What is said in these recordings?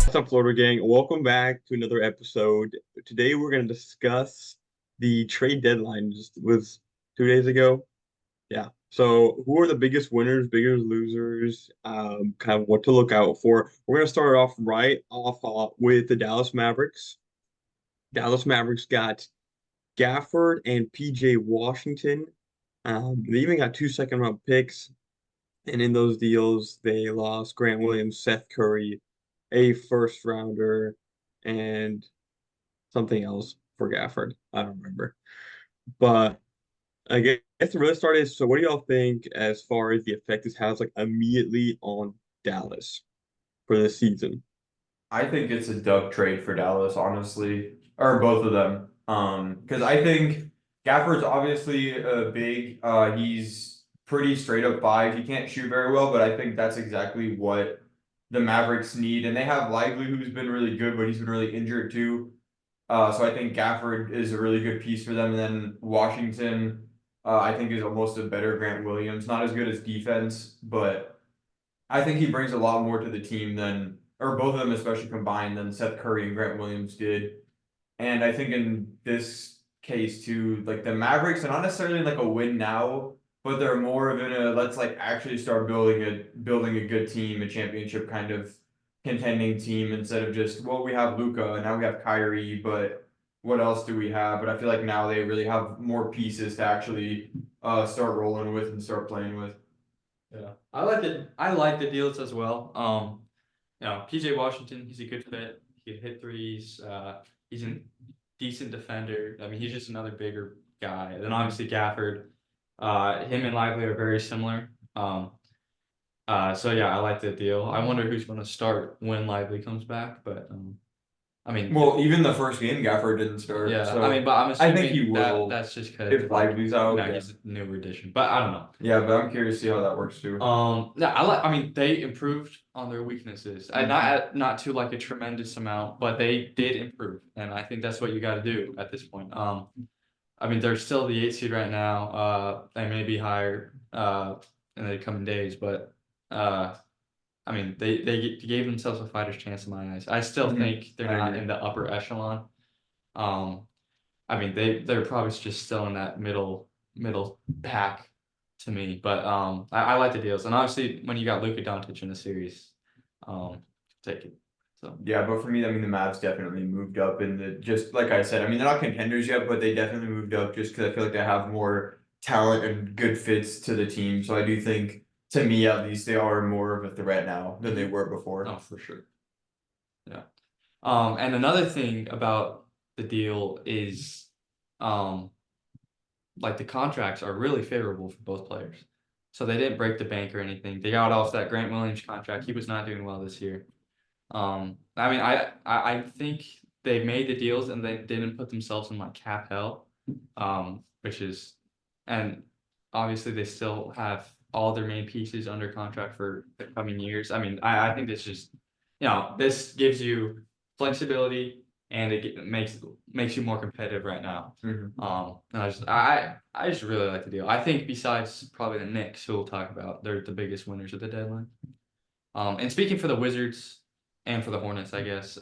What's up, Florida gang? Welcome back to another episode. Today we're going to discuss the trade deadline. Just was 2 days ago. Yeah. So who are the biggest winners, biggest losers? Kind of what to look out for. We're going to start off right off with the Dallas Mavericks. Dallas Mavericks got Gafford and PJ Washington. They even got two second round picks. And in those deals, they lost Grant Williams, Seth Curry, a first rounder, and something else for Gafford. I don't remember. But I guess to really start is, so what do y'all think as far as the effect this has like immediately on Dallas for this season? I think it's a dub trade for Dallas, honestly, or both of them. Because I think Gafford's obviously big. He's pretty straight up five. He can't shoot very well, but I think that's exactly what the Mavericks need. And they have Lively, who's been really good, but he's been really injured too. So I think Gafford is a really good piece for them. And then Washington, I think is almost a better Grant Williams. Not as good as defense, but I think he brings a lot more to the team than, or both of them especially combined, than Seth Curry and Grant Williams did. And I think in this case too, like the Mavericks are not necessarily like a win now, but they're more of in a let's like actually start building a good team, a championship kind of contending team instead of just, well, we have Luca and now we have Kyrie, but what else do we have? But I feel like now they really have more pieces to actually start rolling with and start playing with. Yeah, I like the deals as well. PJ Washington, he's a good fit. He can hit threes. He's a decent defender. I mean, he's just another bigger guy. Then obviously Gafford. Him and Lively are very similar. So yeah, I like the deal. I wonder who's going to start when Lively comes back, but I mean, Well, even the first game, Gafford didn't start. yeah, So I mean, but I'm I think he assuming will that's just if because Lively's out. Yeah. he's a newer addition. But I don't know. Yeah, but I'm curious to see how that works too. Yeah, I mean, they improved on their weaknesses. Not to like a tremendous amount, but they did improve, and I think that's what you got to do at this point. I mean, they're still the 8th seed right now. They may be higher in the coming days, but I mean, they gave themselves a fighter's chance in my eyes. I still think they're not in the upper echelon. Um, I mean, they're probably just still in that middle pack to me. But I like the deals, and obviously when you got Luka Doncic in the series, take it. So Yeah, but for me, I mean, the Mavs definitely moved up, and just like I said, I mean, they're not contenders yet, but they definitely moved up just because I feel like they have more talent and good fits to the team. So I do think, to me at least, they are more of a threat now than they were before. oh, for sure. Yeah. And another thing about the deal is, like the contracts are really favorable for both players. So they didn't break the bank or anything. They got off that Grant Williams contract. He was not doing well this year. I mean, I think they made the deals and they didn't put themselves in like cap hell, which is, and obviously they still have all their main pieces under contract for the coming years. I mean, I think this just, this gives you flexibility and makes you more competitive right now. And I just really like the deal. I think besides probably the Knicks, who we'll talk about, they're the biggest winners of the deadline. And speaking for the Wizards and for the Hornets, I guess,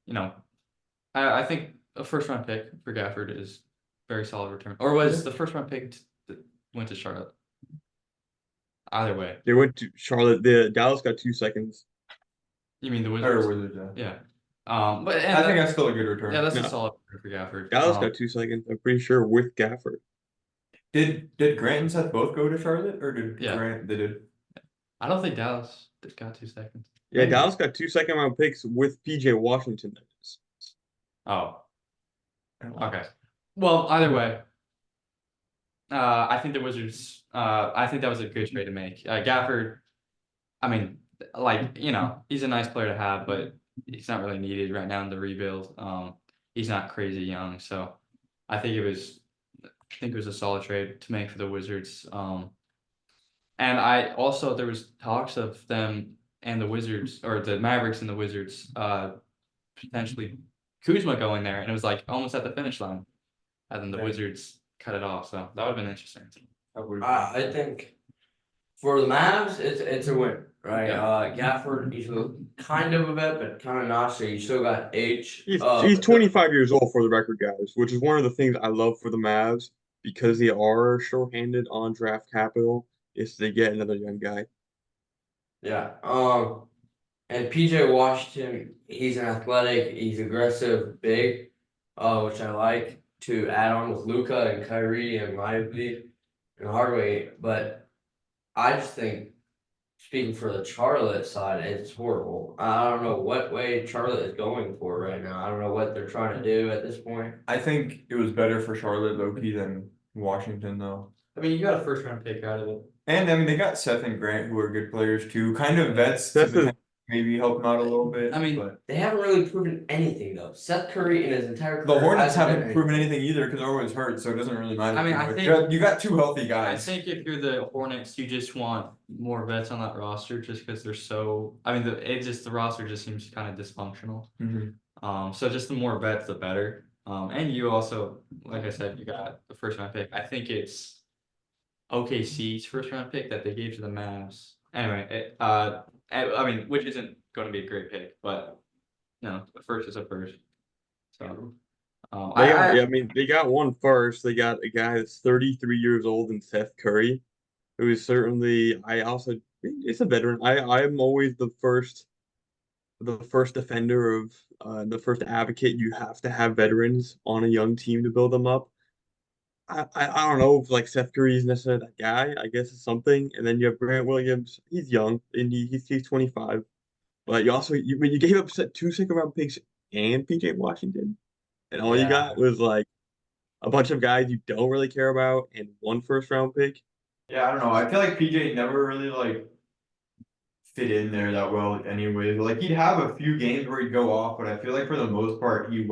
you know, I think a first round pick for Gafford is very solid return. Or was the first round pick that went to Charlotte? Either way, They went to Charlotte. The Dallas got 2 seconds. you mean the Or Wizards? Wizards, yeah. Yeah. But I think that's still a good return. yeah, that's a No, solid return for Gafford. Dallas got 2 seconds. I'm pretty sure with Gafford. Did Grant and Seth both go to Charlotte, or did Yeah. Grant they did? I don't think Dallas got 2 seconds. Yeah, Maybe. Dallas got two second round picks with PJ Washington. That is. Oh, okay. Well, either way, I think the Wizards. I think that was a good trade to make. Gafford. I mean, like he's a nice player to have, but he's not really needed right now in the rebuild. He's not crazy young, so I think it was a solid trade to make for the Wizards. And there was talks of them and the Wizards, or the Mavericks and the Wizards, potentially Kuzma going there, and it was like almost at the finish line, and then the Wizards cut it off. So that would have been interesting. I think for the Mavs, it's a win. right? Yeah. Gafford, he's kind of a vet, but kind of not. So you still got H. He's 25 years old for the record, guys, which is one of the things I love for the Mavs because they are short-handed on draft capital, is they get another young guy. Yeah. And PJ Washington, he's an athletic, he's aggressive, big, which I like to add on with Luca and Kyrie and Lively and Hardaway. But I just think, speaking for the Charlotte side, it's horrible. I don't know what way Charlotte is going for right now. I don't know what they're trying to do at this point. I think it was better for Charlotte low-key than Washington though. I mean, you got a first round pick out of it. And I mean they got Seth and Grant who are good players too, kind of vets to That's the potentially maybe help them out a little bit. I mean, but They haven't really proven anything though. Seth Curry in his entire the career Hornets hasn't haven't done proven anything either because they're always hurt, so it doesn't really matter. I mean, too I much. think- you got two healthy I guys. think if you're the Hornets, you just want more vets on that roster just because they're so. I mean, the roster just seems kind of dysfunctional. Mhm. So just the more vets, the better. And you also, like I said, you got the first round pick. I think it's OKC's first round pick that they gave to the Mavs. Anyway, I mean, which isn't going to be a great pick, but a first is a first. So, I mean, they got one first. They got a guy that's 33 years old and Seth Curry, who is certainly. I also, it's a veteran. I'm always the first defender of the first advocate. You have to have veterans on a young team to build them up. I don't know if like Seth Curry is necessarily that guy. I guess it's something. And then you have Grant Williams. He's young and he's 25. But when you gave up two second round picks and PJ Washington, and all you Yeah. got was like a bunch of guys you don't really care about and one first round pick. Yeah, I don't know. I feel like PJ never really like fit in there that well anyway. Like he'd have a few games where he'd go off, but I feel like for the most part he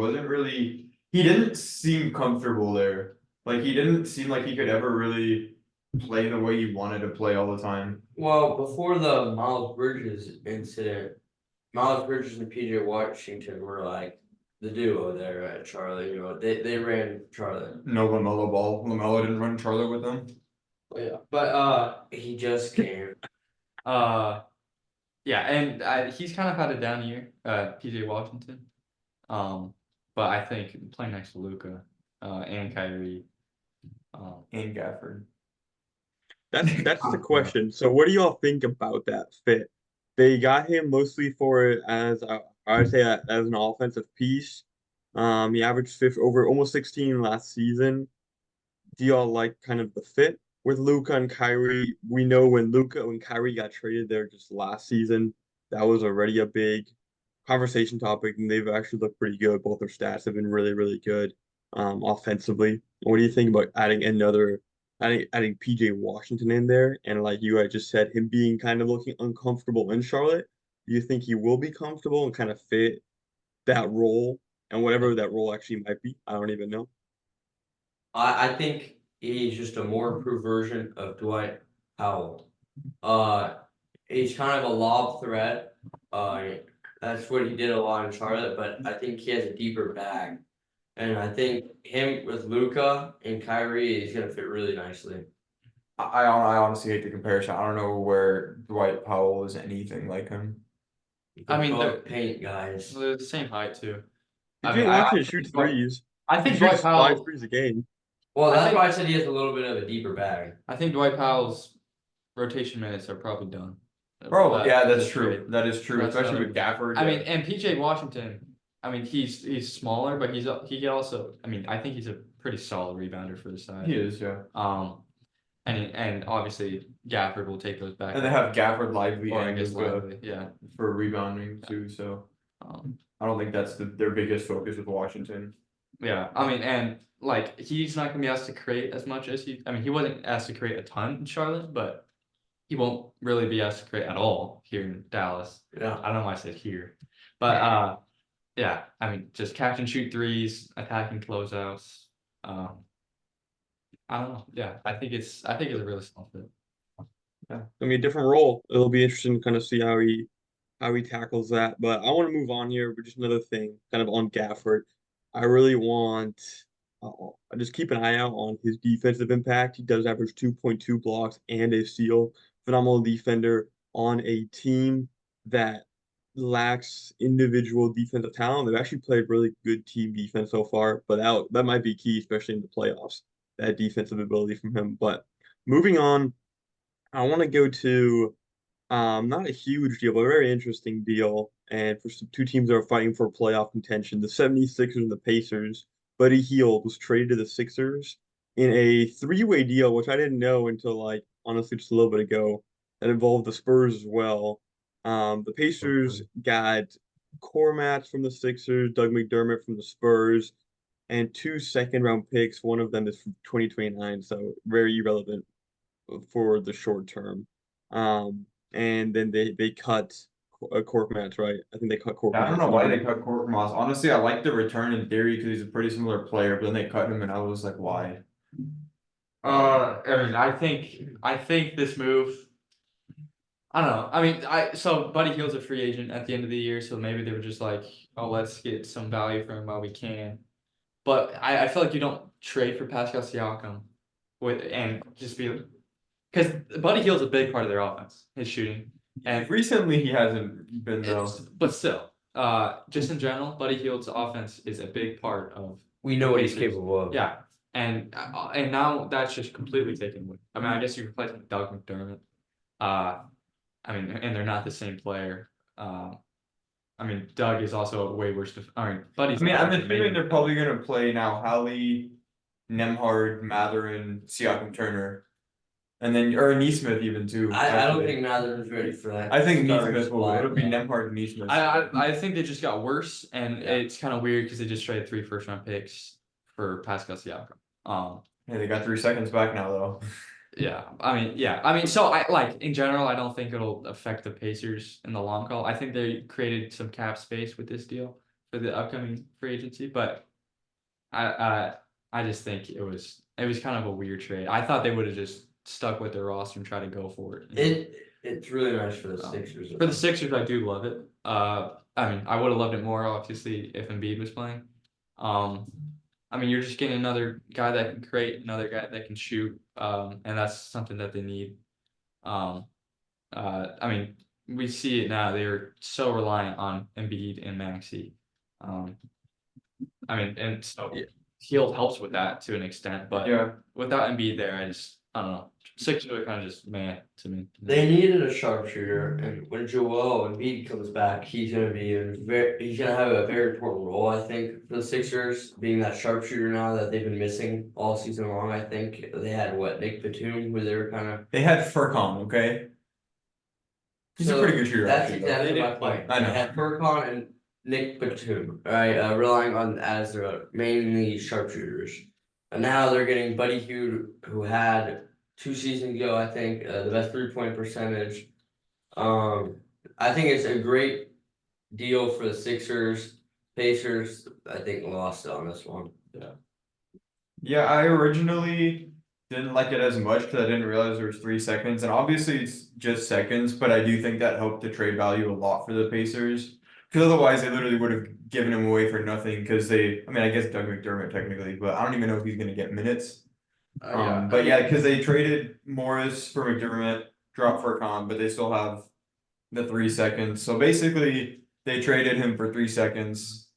didn't seem comfortable there. Like he didn't seem like he could ever really play the way he wanted to play all the time. Well, before the Miles Bridges incident, Miles Bridges and PJ Washington were like the duo there at Charlotte. You know, they ran Charlotte. No LaMelo Ball. LaMelo didn't run Charlotte with them. yeah, but He just came. yeah, and he's kind of had a down year, PJ Washington. But I think playing next to Luca, and Kyrie, And Gafford. That's the question. So what do y'all think about that fit? They got him mostly for it as I would say as an offensive piece. He averaged over almost 16 last season. Do y'all like kind of the fit with Luca and Kyrie? We know when Kyrie got traded there just last season, that was already a big conversation topic, and they've actually looked pretty good. Both their stats have been really, really good offensively. What do you think about adding PJ Washington in there? And like you had just said, him being kind of looking uncomfortable in Charlotte. Do you think he will be comfortable and kind of fit that role and whatever that role actually might be? I don't even know. I think he's just a more improved version of Dwight Powell. He's kind of a lob threat. That's what he did a lot in Charlotte, but I think he has a deeper bag. And I think him with Luca and Kyrie is gonna fit really nicely. I honestly hate the comparison. I don't know where Dwight Powell is anything like him. I mean, They're they're- both paint guys. they're the same height too. PJ Washington shoots threes. I He think shoots Dwight five Powell. threes a game. Well, I that's think- why I said he has a little bit of a deeper bag. I think Dwight Powell's rotation minutes are probably done. Bro, yeah, that's this true. trade. That is true, That's especially another- with Gafford. I mean, yeah. and PJ Washington. I mean, he's smaller, but he can also. I mean, I think he's a pretty solid rebounder for the side. He is, yeah. And obviously Gafford will take those back. And they have Gafford, Lively, or I and guess Luka Lively, yeah. for rebounding too. So Um, I don't think that's their biggest focus with Washington. yeah, I mean, and like he's not gonna be asked to create as much as he. I mean, he wasn't asked to create a ton in Charlotte, but he won't really be asked to create at all here in Dallas. Yeah. I don't know why I said here, but yeah, I mean, just catch and shoot threes, attacking closeouts. I don't know. Yeah, I think it's a really small fit. I mean, a different role. It'll be interesting to kind of see how he tackles that. But I want to move on here with just another thing, kind of on Gafford. I really want just keep an eye out on his defensive impact. He does average 2.2 blocks and a steal. Phenomenal defender. on a team that lacks individual defensive talent. They've actually played really good team defense so far, but that might be key, especially in the playoffs, that defensive ability from him. But moving on, I want to go to not a huge deal, but a very interesting deal. And for some, two teams that are fighting for playoff contention, the 76ers and the Pacers. Buddy Hield was traded to the Sixers in a three-way deal, which I didn't know until like honestly just a little bit ago. That involved the Spurs as well. The Pacers got core mats from the Sixers, Doug McDermott from the Spurs, and two second-round picks. One of them is from 2029, so very irrelevant for the short term. And then they cut Korkmaz, right? I think they cut I don't Korkmaz. know why they cut Korkmaz. Honestly, I like the return in theory because he's a pretty similar player, but then they cut him, and I was like, why? I mean, I think this move. I don't know. I mean, so Buddy Hield's a free agent at the end of the year, so maybe they were just like, oh, let's get some value for him while we can. But I feel like you don't trade for Pascal Siakam and just be because Buddy Hield's a big part of their offense, his shooting. And Recently, he hasn't been though. but still, just in general, Buddy Hield's offense is a big part of. We know what he's Pacers. capable of. Yeah, and now that's just completely taken away. I mean, I guess you replace him with Doug McDermott. I mean, and they're not the same player. I mean, Doug is also a way worse. Buddy's. I mean, I'm assuming they're probably gonna play now Hallie, Nemhard, Matherin, Siakam Turner, and then or Neesmith even too. I don't think Matherin's ready for that. I think starting Neesmith will. spot. It'll be Nemhard and Neesmith. I think they just got worse, and Yeah. it's kind of weird because they just traded 3 first-round picks for Pascal Siakam. Yeah, they got 3 seconds back now though. Yeah. I mean, so I like in general, I don't think it'll affect the Pacers in the long haul. I think they created some cap space with this deal for the upcoming free agency, but I just think it was kind of a weird trade. I thought they would have just stuck with their roster and try to go for it. It's really nice for the Sixers. For the Sixers, I do love it. I mean, I would have loved it more obviously if Embiid was playing. I mean, you're just getting another guy that can create, another guy that can shoot, and that's something that they need. I mean, we see it now. They're so reliant on Embiid and Maxey. I mean, and so Hield helps with that to an extent, but Yeah. without Embiid there, I don't know. Sixers are kind of just meh to me. They needed a sharpshooter, and when Joel Embiid comes back, he's gonna have a very important role, I think, for the Sixers, being that sharpshooter now that they've been missing all season long. I think they had Nick Batum, where they were kind of. They had Furkan, okay. He's a pretty good shooter. That's actually, though. exactly They my didn't play. point. I know. They had Furkan and Nick Batum, right, relying on as their mainly sharpshooters, and now they're getting Buddy Hield, who had 2 seasons ago, I think, the best 3-point percentage. I think it's a great deal for the Sixers. Pacers, I think, lost on this one. Yeah, I originally didn't like it as much because I didn't realize there was 3 seconds, and obviously it's just seconds, but I do think that helped the trade value a lot for the Pacers. Because otherwise they literally would have given him away for nothing because I mean, I guess Doug McDermott technically, but I don't even know if he's gonna get minutes. But yeah, because they traded Morris for McDermott, dropped Furkan, but they still have the 3 seconds. So basically, they traded him for 3 seconds,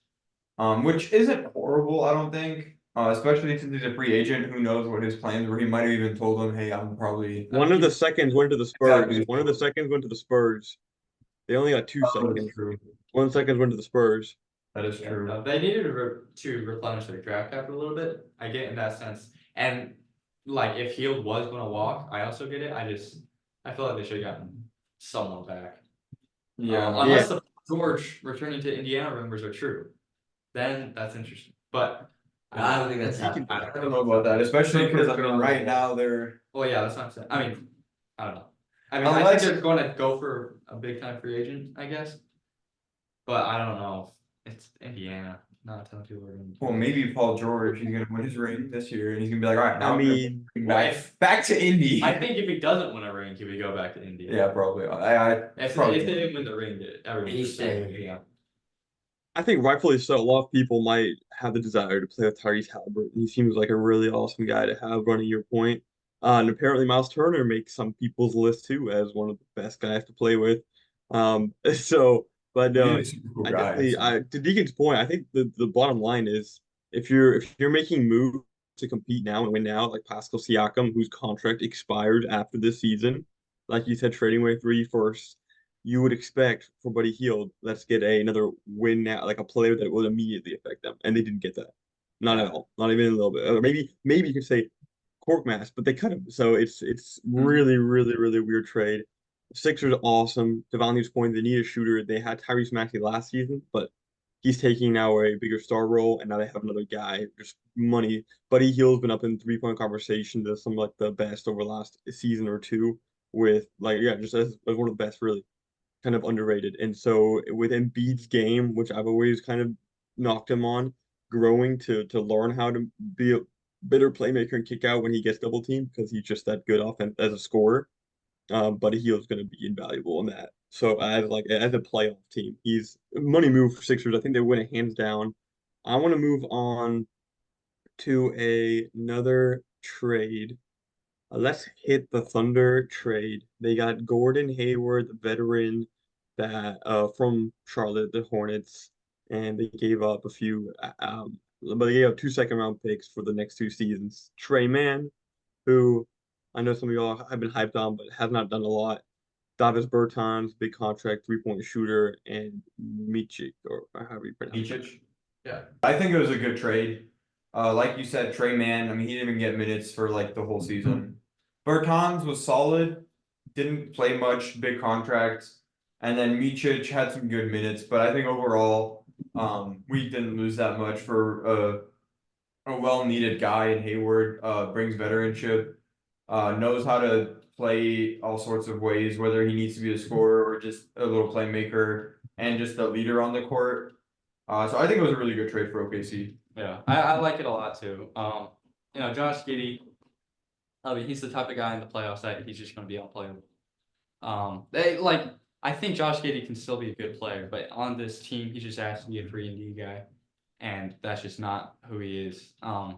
which isn't horrible, I don't think. Especially since he's a free agent, who knows what his plans were. He might have even told them, hey, I'm probably. One of the seconds went to the Spurs. Exactly. One of the seconds went to the Spurs. They only got 2 That is seconds. true. 1 second went to the Spurs. That is true. They needed to replenish their draft capital a little bit. I get in that sense. And like if Hield was going to walk, I also get it. I feel like they should have gotten someone back. Yeah. Unless the George returning to Indiana rumors are true, then that's interesting. But I don't think that's He can- happening. I don't know about that, especially because I mean, right now they're. well, yeah, that's what I'm saying. I mean, I don't know. I mean, I Unless- think they're going to go for a big time free agent, I guess. But I don't know. It's Indiana. Not a ton of people are going to. Well, maybe Paul George, he's gonna win his ring this year, and he's gonna be like, all right, now I I'm gonna mean, bring back to Indy. I think if he doesn't win a ring, he would go back to India. Yeah, probably. If probably. they didn't win the ring, everyone He's would say, staying. yeah. I think rightfully so. A lot of people might have the desire to play with Tyrese Halliburton. He seems like a really awesome guy to have running your point. And apparently Miles Turner makes some people's list too as one of the best guys to play with. So, but He's a super cool I guy. definitely, So. to Deacon's point, I think the bottom line is if you're making moves to compete now and win now, like Pascal Siakam, whose contract expires after this season, like you said, trading away 3 firsts, you would expect for Buddy Hield, let's get another win now, like a player that would immediately affect them, and they didn't get that. Not at Yeah. all. Not even a little bit. Or maybe you could say Cork Mass, but they cut him. So it's Mhm. really weird trade. Sixers awesome. Devontae's point, they need a shooter. They had Tyrese Maxey last season, but he's taking now a bigger star role, and now they have another guy. Just money. Buddy Hield's been up in 3 point conversation to some like the best over the last season or two. With like just as one of the best, really kind of underrated. And so with Embiid's game, which I've always kind of knocked him on, growing to learn how to be a better playmaker and kick out when he gets double teamed because he's just that good offense as a scorer. But he was going to be invaluable in that. So as a playoff team, he's money move for Sixers. I think they win it hands down. I want to move on to another trade. Let's hit the Thunder trade. They got Gordon Hayward, the veteran that from Charlotte, the Hornets, and they gave up a few but they gave up 2 second-round picks for the next 2 seasons. Trey Mann, who I know some of y'all have been hyped on, but has not done a lot. Davis Bertans, big contract, 3 point shooter, and Michik, or however you pronounce that. Mičić. Yeah, I think it was a good trade. Like you said, Trey Mann. I mean, he didn't even get minutes for like the whole season. Bertans was solid, didn't play much, big contracts, and then Mičić had some good minutes. But I think overall, we didn't lose that much for a well-needed guy in Hayward. Brings veteranship, knows how to play all sorts of ways, whether he needs to be a scorer or just a little playmaker and just a leader on the court. So I think it was a really good trade for OKC. Yeah, I like it a lot too. Josh Giddey, I mean, he's the type of guy in the playoffs that he's just going to be unplayable. I think Josh Giddey can still be a good player, but on this team, he just has to be a 3-and-D guy, and that's just not who he is. And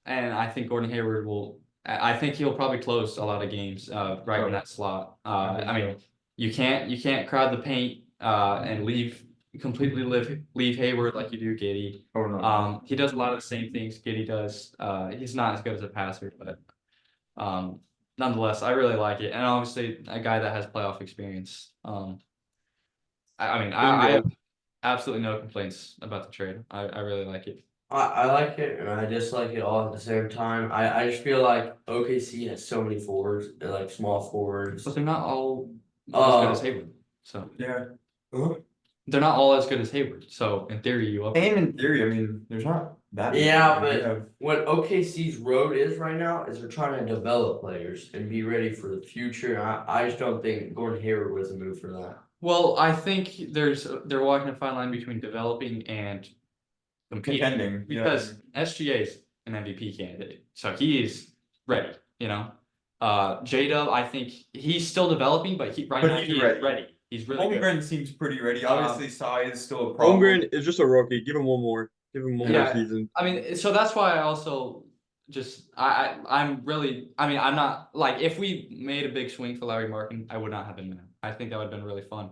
I think Gordon Hayward will. I think he'll probably close a lot of games right in that slot. I mean, you can't crowd the paint and completely leave Hayward like you do Giddey. Oh no. He does a lot of the same things Giddey does. He's not as good as a passer, but nonetheless, I really like it. And obviously, a guy that has playoff experience. I mean, I have absolutely no complaints about the trade. I really like it. I like it and I dislike it all at the same time. I just feel like OKC has so many forwards, they're like small forwards. But they're not all as good as Uh, Hayward. So Yeah. they're not all as good as Hayward. So in theory, you up. And in theory, I mean, there's not that many. Yeah, I mean, we but have- what OKC's road is right now is they're trying to develop players and be ready for the future. I just don't think Gordon Hayward was a move for that. Well, I think they're walking a fine line between developing and competing. Contending, yeah. Because SGA is an MVP candidate, so he is ready. J-Dub, I think he's still developing, but right now he's he ready. is ready. He's really good. Holmgren seems pretty ready. Obviously, size is still a problem. Holmgren is just a rookie. Give him one more. Give him one more Yeah. season. I mean, so that's why I also just I'm not like if we made a big swing for Larry Markin, I would not have been mad. I think that would have been really fun.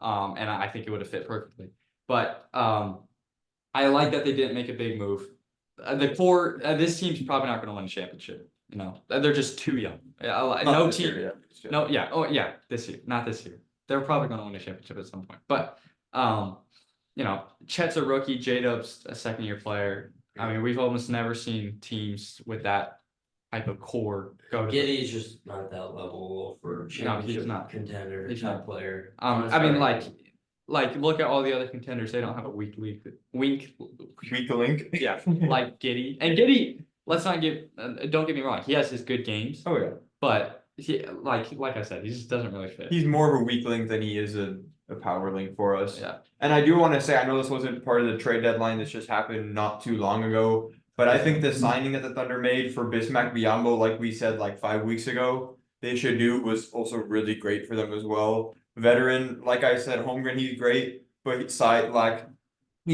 And I think it would have fit perfectly. But I like that they didn't make a big move. This team's probably not going to win a championship. They're just too young. Not No this team. year, yeah. No, yeah. Oh, yeah. This year, not this year. They're probably going to win a championship at some point. But Chet's a rookie. J-Dub's a second-year player. I mean, we've almost never seen teams with that type of core go to. Giddy's just not that level for championship not. contender He's type not. player. I mean, like look at all the other contenders. They don't have a weak Weak link. Yeah, like Giddey. And Giddey, let's not don't get me wrong, he has his good games, Oh yeah. but he like I said, he just doesn't really fit. He's more of a weak link than he is a power link for us. Yeah. And I do want to say, I know this wasn't part of the trade deadline. This just happened not too long ago. But I think the signing that the Thunder made for Bismack Biyombo, like we said like 5 weeks ago, they should do was also really great for them as well. Veteran, like I said, Holmgren, he's great, but he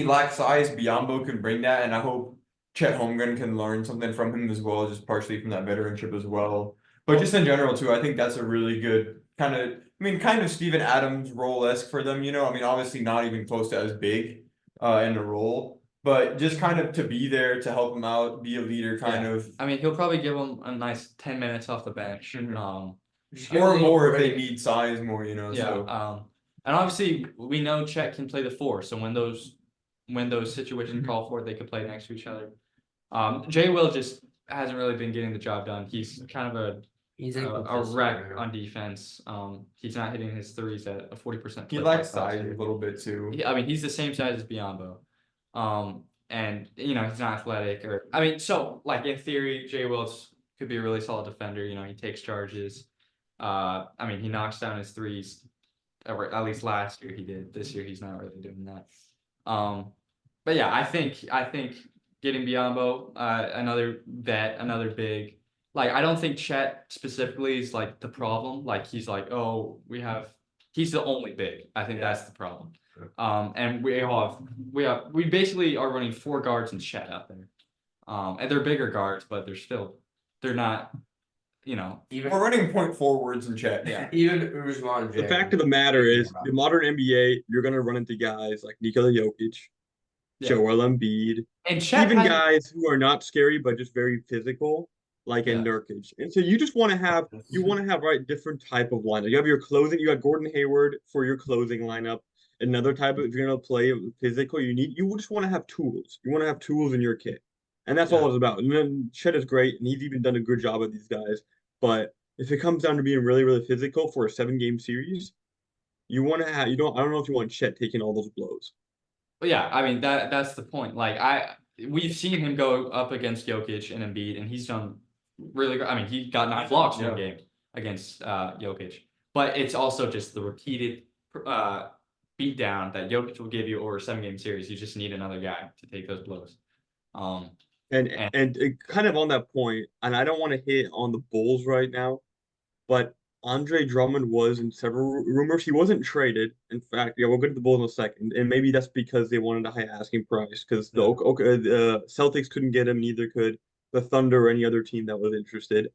lacks size. Biyombo can bring that, and I hope Chet Holmgren can learn something from him as well, just partially from that veteranship as well. But just in general too, I think that's a really good kind of Steven Adams role-esque for them, you know. I mean, obviously not even close to as big in the role, but just kind of to be there to help him out, be a leader, kind of. I mean, he'll probably give them a nice 10 minutes off the bench. Just give a Or little more if they break. need size more, you know. Yeah. So And obviously we know Chet can play the 4, so when those situations call for it, they could play next to each other. Jay Will just hasn't really been getting the job done. He's kind of He's a inconsistent wreck right now. on defense. He's not hitting his threes at a 40% he clip lacks like last size year. a little bit too. I mean, he's the same size as Biombo. And you know, he's not athletic so like in theory, Jay Wills could be a really solid defender. You know, he takes charges. I mean, he knocks down his threes. Or at least last year he did. This year he's not really doing that. But yeah, I think getting Biombo, another vet, another big. Like, I don't think Chet specifically is like the problem. Like, he's like, oh, he's the only big. I think that's the problem. And we basically are running 4 guards and Chet out there. And they're bigger guards, but they're not, you know. We're running point forwards in Chet. Yeah. Even Usman. The fact of the matter is, the modern NBA, you're gonna run into guys like Nikola Jokic, Joel Embiid, And Chet even has, guys who are not scary but just very physical, like in Nurkic. And so you just want to have right different type of lineup. You have your closing, you got Gordon Hayward for your closing lineup. Another type of if you're gonna play physical, you just want to have tools. You want to have tools in your kit. And that's all it's about. And then Chet is great, and he's even done a good job with these guys. But if it comes down to being really, really physical for a 7-game series, you want to have I don't know if you want Chet taking all those blows. But yeah, I mean that's the point. Like we've seen him go up against Jokic and Embiid, and he's done really good. I mean, he got 9 blocks in one game against Jokic. But it's also just the repeated beat down that Jokic will give you over a 7-game series. You just need another guy to take those blows. And it kind of on that point, and I don't want to hit on the Bulls right now, but Andre Drummond was in several rumors. He wasn't traded. In fact, yeah, we'll get to the Bulls in a second, and maybe that's because they wanted a high asking price because the Celtics couldn't get him, neither could the Thunder or any other team that was interested.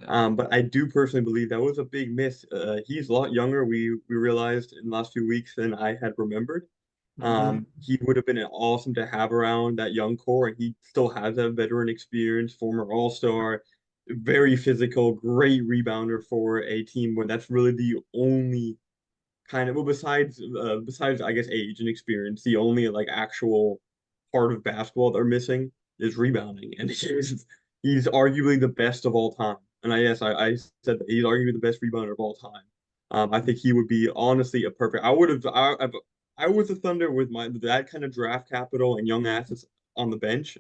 But I do personally believe that was a big miss. He's a lot younger. We realized in the last few weeks than I had remembered. He would have been awesome to have around that young core, and he still has that veteran experience, former All-Star, very physical, great rebounder for a team where that's really the only kind of besides I guess age and experience, the only like actual part of basketball they're missing is rebounding, and he's arguably the best of all time. And I said that he's arguably the best rebounder of all time. I think he would be honestly a perfect. I was a Thunder with that kind of draft capital and young assets on the bench.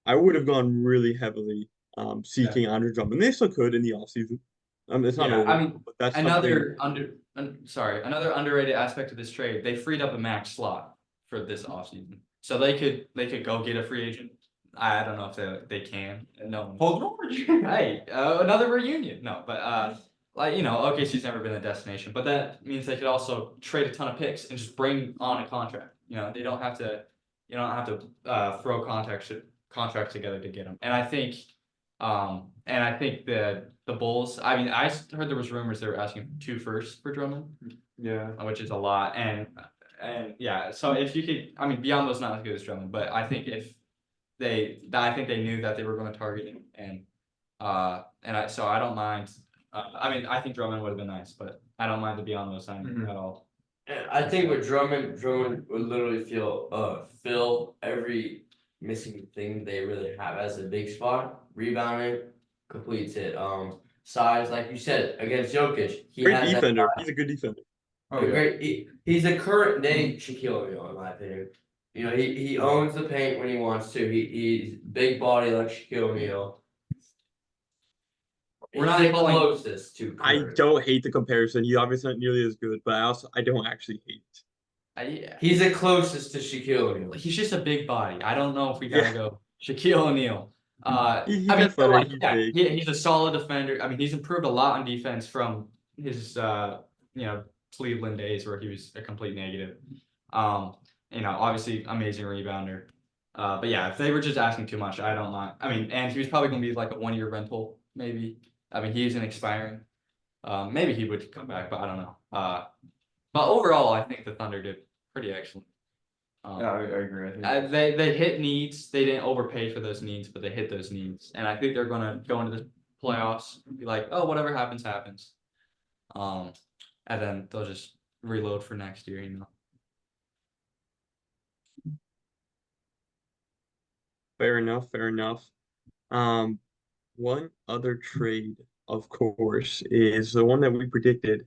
I would have gone really heavily seeking Andre Drummond. They still could in the offseason. It's not over. I mean, but that's another underrated aspect of this trade. They freed up a max slot for this offseason, so they could go get a free agent. I don't know if they can. No. Hold on. Hey, another reunion. No, but like, you know, OKC's never been a destination, but that means they could also trade a ton of picks and just bring on a contract. You know, they don't have to. You don't have to throw contracts together to get them. And I think the Bulls. I mean, I heard there was rumors they were asking 2 firsts for Drummond. Yeah, which is a lot. And yeah, so if you could, I mean, Biombo's not as good as Drummond, but I think I think they knew that they were going to target him, and I don't mind. I mean, I think Drummond would have been nice, but I don't mind the Biombo signing at all. And I think with Drummond would literally fill every missing thing they really have as a big spot. Rebounding completes it. Size, like you said, against Jokic, he great has defender. He's a good defender. He's a current day Shaquille O'Neal, in my opinion. You know, he owns the paint when he wants to. He's big body like Shaquille O'Neal. We're not closest to I current. don't hate the comparison. He obviously not nearly as good, but I don't actually hate it. He's the closest to Shaquille O'Neal. He's just a big body. I don't know if we gotta go Shaquille O'Neal. He's I mean, athletic, he's big. he's a solid defender. I mean, he's improved a lot on defense from his Cleveland days where he was a complete negative. You know, obviously amazing rebounder. But yeah, if they were just asking too much, I don't mind. I mean, and he was probably going to be like a 1-year rental, maybe. I mean, he isn't expiring. Maybe he would come back, but I don't know. But overall, I think the Thunder did pretty excellent. Yeah, I agree. I think They hit needs. They didn't overpay for those needs, but they hit those needs. And I think they're going to go into the playoffs and be like, oh, whatever happens, happens. And then they'll just reload for next year, you know. Fair enough, fair enough. Um, one other trade, of course, is the one that we predicted.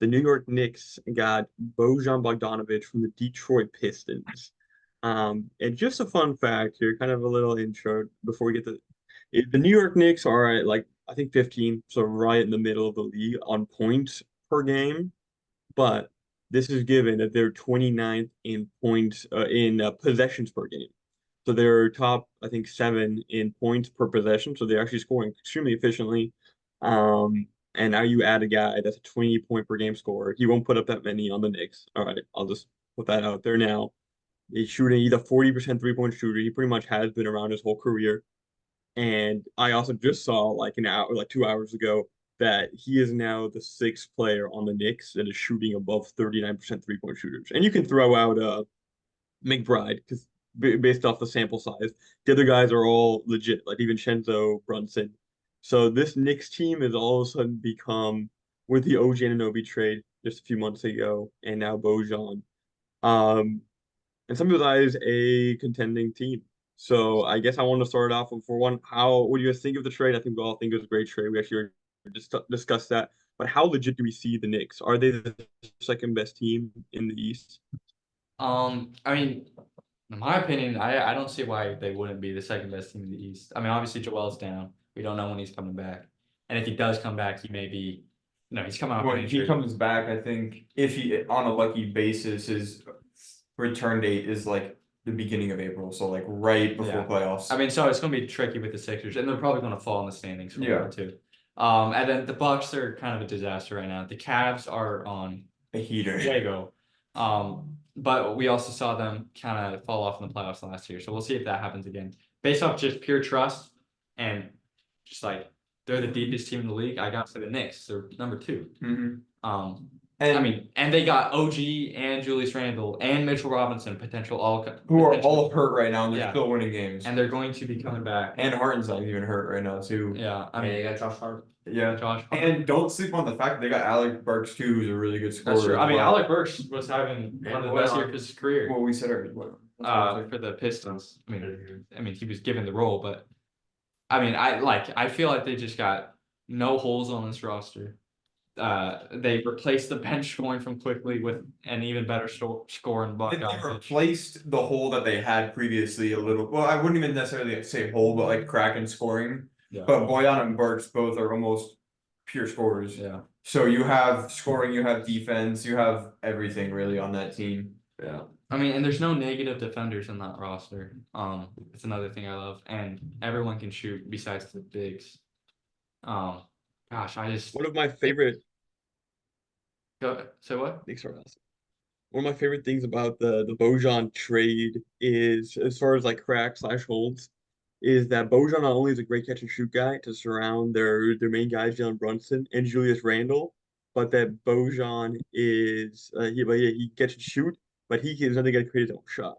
The New York Knicks got Bojan Bogdanovic from the Detroit Pistons. And just a fun fact here, kind of a little intro before we get to the New York Knicks are at like I think 15, so right in the middle of the league on points per game. But this is given that they're 29th in points in possessions per game. So they're top, I think, 7 in points per possession. So they're actually scoring extremely efficiently. And now you add a guy that's a 20 point per game scorer. He won't put up that many on the Knicks. All right, I'll just put that out there now. He's shooting, he's a 40% 3-point shooter. He pretty much has been around his whole career. And I also just saw like an hour, like 2 hours ago, that he is now the 6th player on the Knicks that is shooting above 39% 3-point shooters. And you can throw out McBride because based off the sample size, the other guys are all legit, like even Shenzo Brunson. So this Knicks team has all of a sudden become with the OG Anunoby trade just a few months ago, and now Bojan. Um, and some of those eyes a contending team. So I guess I want to start off with, for one, how what do you guys think of the trade? I think we all think it was a great trade. We actually just discussed that. But how legit do we see the Knicks? Are they the second best team in the East? I mean, in my opinion, I don't see why they wouldn't be the second best team in the East. I mean, obviously Joel's down. We don't know when he's coming back. And if he does come back, he may be no, he's coming off an when he injury. comes back, I think if he on a lucky basis, his return date is like the beginning of April, so like right before Yeah. playoffs. I mean, so it's gonna be tricky with the Sixers, and they're probably gonna fall in the standings for a Yeah. while too. And then the Bucks are kind of a disaster right now. The Cavs are on a heater. fuego. But we also saw them kind of fall off in the playoffs last year, so we'll see if that happens again. Based off just pure trust and just like they're the deepest team in the league, I got to the Knicks. They're number 2. Mm-hmm. I mean, and they got OG and Julius Randle and Mitchell Robinson, potential all who are potential- all hurt right now and they're Yeah. still winning games. and they're going to be coming back. And Harden's not even hurt right now too. Yeah, I I mean, mean, they got Josh Hart. Yeah. Josh. And don't sleep on the fact that they got Alec Burks too, who's a really good scorer. That's true. I as mean, well. Alec Burks was having one of the best years of his career. Well, we said already. What? For the Pistons. I mean, he was given the role, but I mean, I feel like they just got no holes on this roster. They replaced the bench scoring from Quickly with an even better score in They Bogdanovich. replaced the hole that they had previously a little. Well, I wouldn't even necessarily say hole, but like crack in scoring. Yeah. But Boyan and Burks both are almost pure scorers. Yeah. So you have scoring, you have defense, you have everything really on that team. Yeah. I mean, and there's no negative defenders in that roster. It's another thing I love, and everyone can shoot besides the bigs. Gosh, I just One of my favorite go. Say what? Knicks are awesome. One of my favorite things about the Bojan trade is, as far as like crack slash holds, is that Bojan not only is a great catch and shoot guy to surround their main guys, Jalen Brunson and Julius Randle, but that Bojan is he catch and shoot, but he is another guy to create his own shot.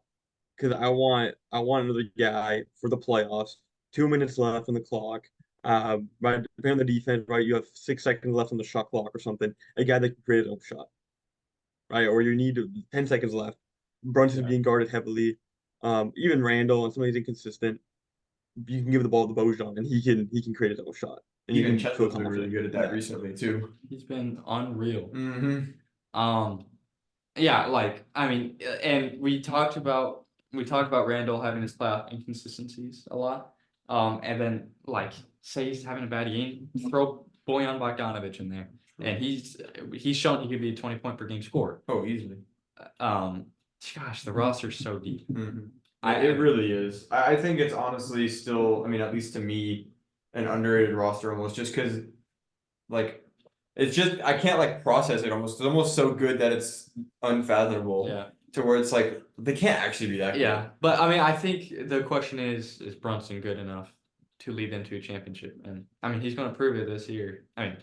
Because I want another guy for the playoffs. 2 minutes left on the clock. Right, depending on the defense, right? You have 6 seconds left on the shot clock or something. A guy that can create his own shot, right? Or you need 10 seconds left. Brunson's being guarded heavily. Even Randall and somebody's inconsistent. You can give the ball to Bojan and he can create his own shot. And Even you Chet's can feel been really confident. good at that Yeah. recently too. He's been unreal. Mm-hmm. Yeah, like I mean, and we talked about Randall having his playoff inconsistencies a lot. And then like say he's having a bad game, throw Bojan Bogdanovic in there, and he's shown he could be a 20-point per game scorer. Oh, easily. Gosh, the roster's so deep. Mm-hmm. I- It really is. I think it's honestly still, I mean, at least to me, an underrated roster almost just because, like, it's just, I can't like process it almost. It's almost so good that it's unfathomable. Yeah. to where it's like they can't actually be that good. Yeah, but I mean, I think the question is Brunson good enough to lead them to a championship? And I mean, he's going to prove it this year. I mean,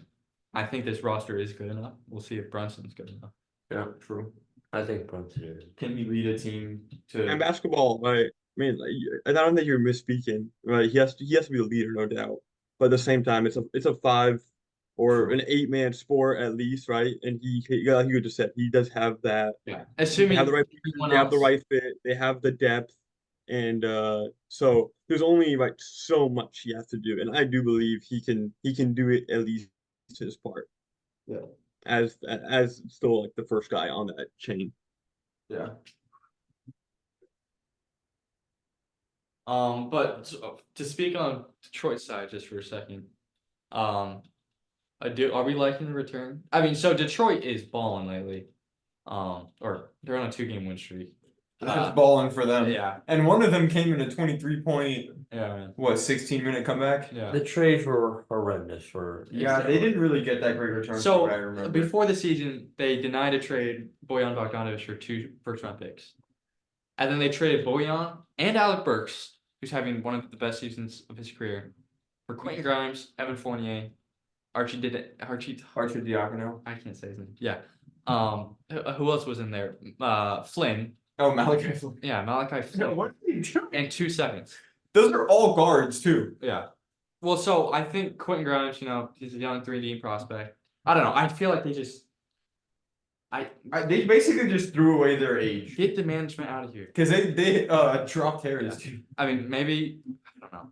I think this roster is good enough. We'll see if Brunson's good enough. Yeah, true. I think Brunson is. Can he lead a team to? And basketball, right? I mean, like, I don't think you're misspeaking, right? He has to be the leader, no doubt. But at the same time, it's a five or True. an 8-man sport at least, right? And like you just said, he does have that. Yeah, They assuming have the right pieces, everyone they have the else. right fit, they have the depth, and so there's only like so much he has to do, and I do believe he can do it at least his part. Yeah. As still like the first guy on that chain. Yeah. But to speak on Detroit's side just for a second, are we liking the return? I mean, so Detroit is balling lately, or they're on a 2-game win streak. That's balling for them. Yeah, And one of them came in a 23-point, yeah, man. 16-minute comeback? Yeah. The trades were horrendous for. Yeah, they didn't really get that great return from So what I remember. before the season, they denied a trade Bojan Bogdanovic for 2 first-round picks, and then they traded Bojan and Alec Burks, who's having one of the best seasons of his career, for Quentin Grimes, Evan Fournier, Archie Diacono. I can't say his name. Yeah. Who else was in there? Flynn. Oh, Malachi Flynn. Yeah, Malachi Flynn. What are you doing? And 2 seconds. Those are all guards too. Yeah. Well, so I think Quentin Grimes, he's a young 3D prospect. I don't know. I feel like they just They basically just threw away their age get the management out of here. because they dropped Harris too. I mean, maybe I don't know.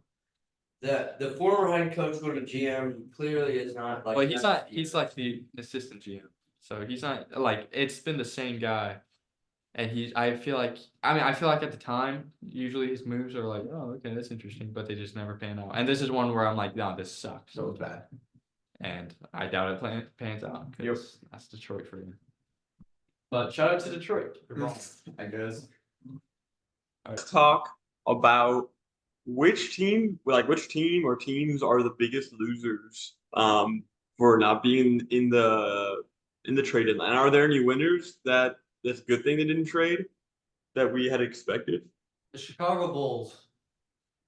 The former head coach go to GM. He clearly is not like. But he's not. He's like the assistant GM, so he's not like it's been the same guy. And I feel like at the time, usually his moves are like, oh, okay, that's interesting, but they just never pan out. And this is one where I'm like, no, this sucks. So it's bad. And I doubt it pans out Yep. because that's Detroit for you. But shout out to Detroit. I guess. Let's talk about which team or teams are the biggest losers for not being in the trade deadline. Are there any winners that's a good thing they didn't trade that we had expected? The Chicago Bulls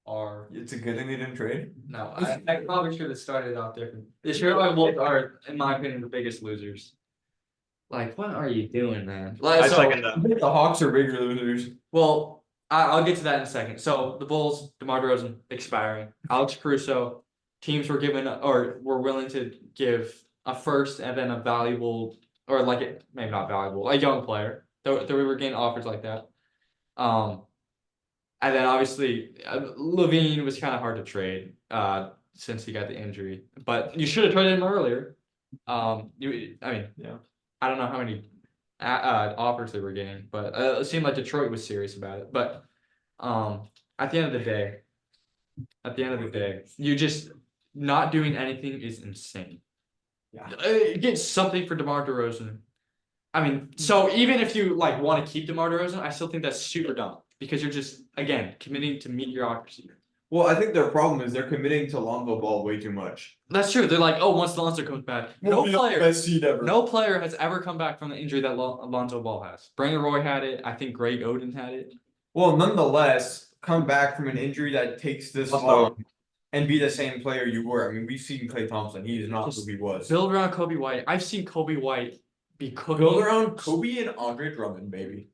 are It's a good thing they didn't trade. no. I probably should have started off different. The Chicago Bulls are, in my opinion, the biggest losers. Like, what are you doing, man? Like, I so- second that. The Hawks are bigger losers. Well, I'll get to that in a second. So the Bulls, DeMar DeRozan expiring, Alex Caruso, teams were given or were willing to give a first and then a valuable or maybe not valuable, a young player. Though we were getting offers like that. And then obviously Levine was kind of hard to trade since he got the injury, but you should have traded him earlier. Yeah. I don't know how many offers they were getting, but it seemed like Detroit was serious about it. But at the end of the day, you just not doing anything is insane. Yeah. Get something for DeMar DeRozan. I mean, so even if you want to keep DeMar DeRozan, I still think that's super dumb because you're just again committing to mediocrity. Well, I think their problem is they're committing to Lonzo Ball way too much. That's true. They're like, oh, once Lonzo comes back, no Best seed ever. player has ever come back from the injury that Lonzo Ball has. Brandon Roy had it. I think Greg Oden had it. Well, nonetheless, come back from an injury that takes this long and be the same player you were. I mean, we've seen Klay Thompson. He is not who he was. Build around Kobe White. I've seen Kobe White be cooking. Build around Kobe and Andre Drummond, baby.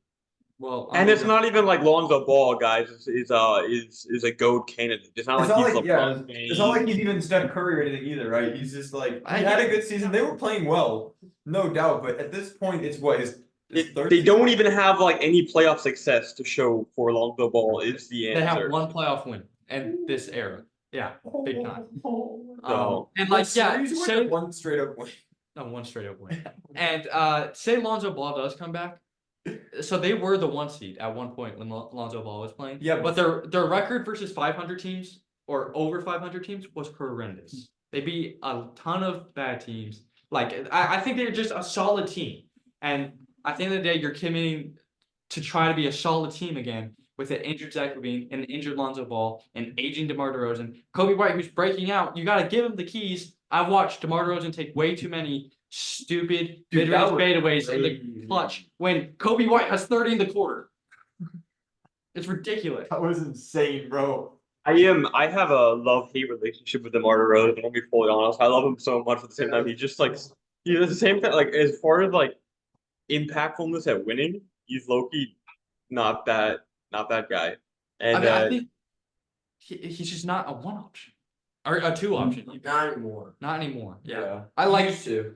Well, And it's not even like Lonzo Ball, guys. Is a GOAT candidate. It's not like he's LeBron It's not like he's even Steph Curry or anything either, right? He's just like I he had a get- good season. They were playing well, no doubt. But at this point, it's what his third They season? don't even have like any playoff success to show for Lonzo Ball is the They have answer. one playoff win in this era. Yeah, big time. No. And One yeah, series win say or one straight up win. no one straight up win. And say Lonzo Ball does come back. So they were the 1 seed at one point when Lonzo Ball was playing. Yeah, but their record versus 500 teams or over 500 teams was horrendous. They beat a ton of bad teams. Like I think they're just a solid team. And at the end of the day, you're committing to try to be a solid team again with an injured Zach LaVine, an injured Lonzo Ball, and aging DeMar DeRozan. Kobe White, who's breaking out, you got to give him the keys. I've watched DeMar DeRozan take way too many stupid Dude, mid-range that was fadeaways in the crazy. clutch when Kobe White has 30 in the quarter. It's ridiculous. That was insane, bro. I have a love-hate relationship with DeMar DeRozan. I'll be fully honest. I love him so much. At the same time, he just like he does the same thing. Like as far as like impactfulness at winning, he's low-key not that guy. I And mean, I think he's just not a one option or a two option. Not anymore. Not anymore. Yeah. Yeah. I like Used to.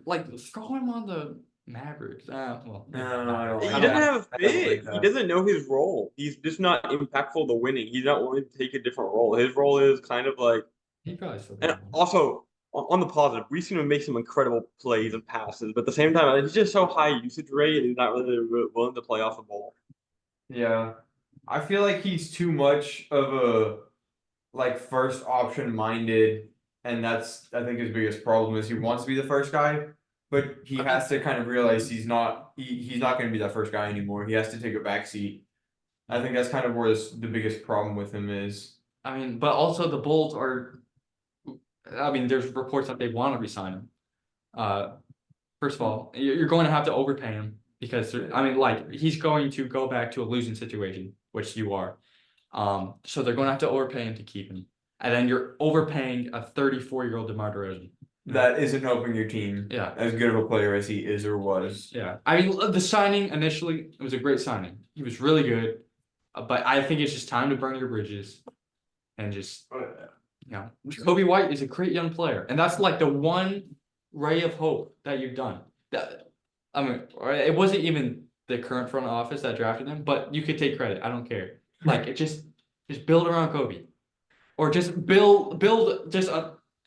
throw him on the Mavericks. Well, No, I don't he like doesn't that. have a I don't fit. like He that. doesn't know his role. He's just not impactful to winning. He's not willing to take a different role. His role is kind of like, he probably still. and also on the positive, we've seen him make some incredible plays and passes, but at the same time, he's just so high usage rate and he's not really willing to play off the ball. Yeah. I feel like he's too much of a like first option minded, and that's I think his biggest problem is he wants to be the first guy, but he has to kind of realize he's not going to be that first guy anymore. He has to take a back seat. I think that's kind of where the biggest problem with him is. I mean, but also the Bulls are. I mean, there's reports that they want to resign him. First of all, you're going to have to overpay him because I mean, like he's going to go back to a losing situation, which you are. So they're going to have to overpay him to keep him, and then you're overpaying a 34-year-old DeMar DeRozan. That isn't helping your team. Yeah. As good of a player as he is or was. Yeah. I mean, the signing initially, it was a great signing. He was really good, but I think it's just time to burn your bridges, and just Kobe White is a great young player, and that's like the one ray of hope that you've done. I mean, it wasn't even the current front office that drafted him, but you could take credit. I don't care. Like it just build around Kobe, or just build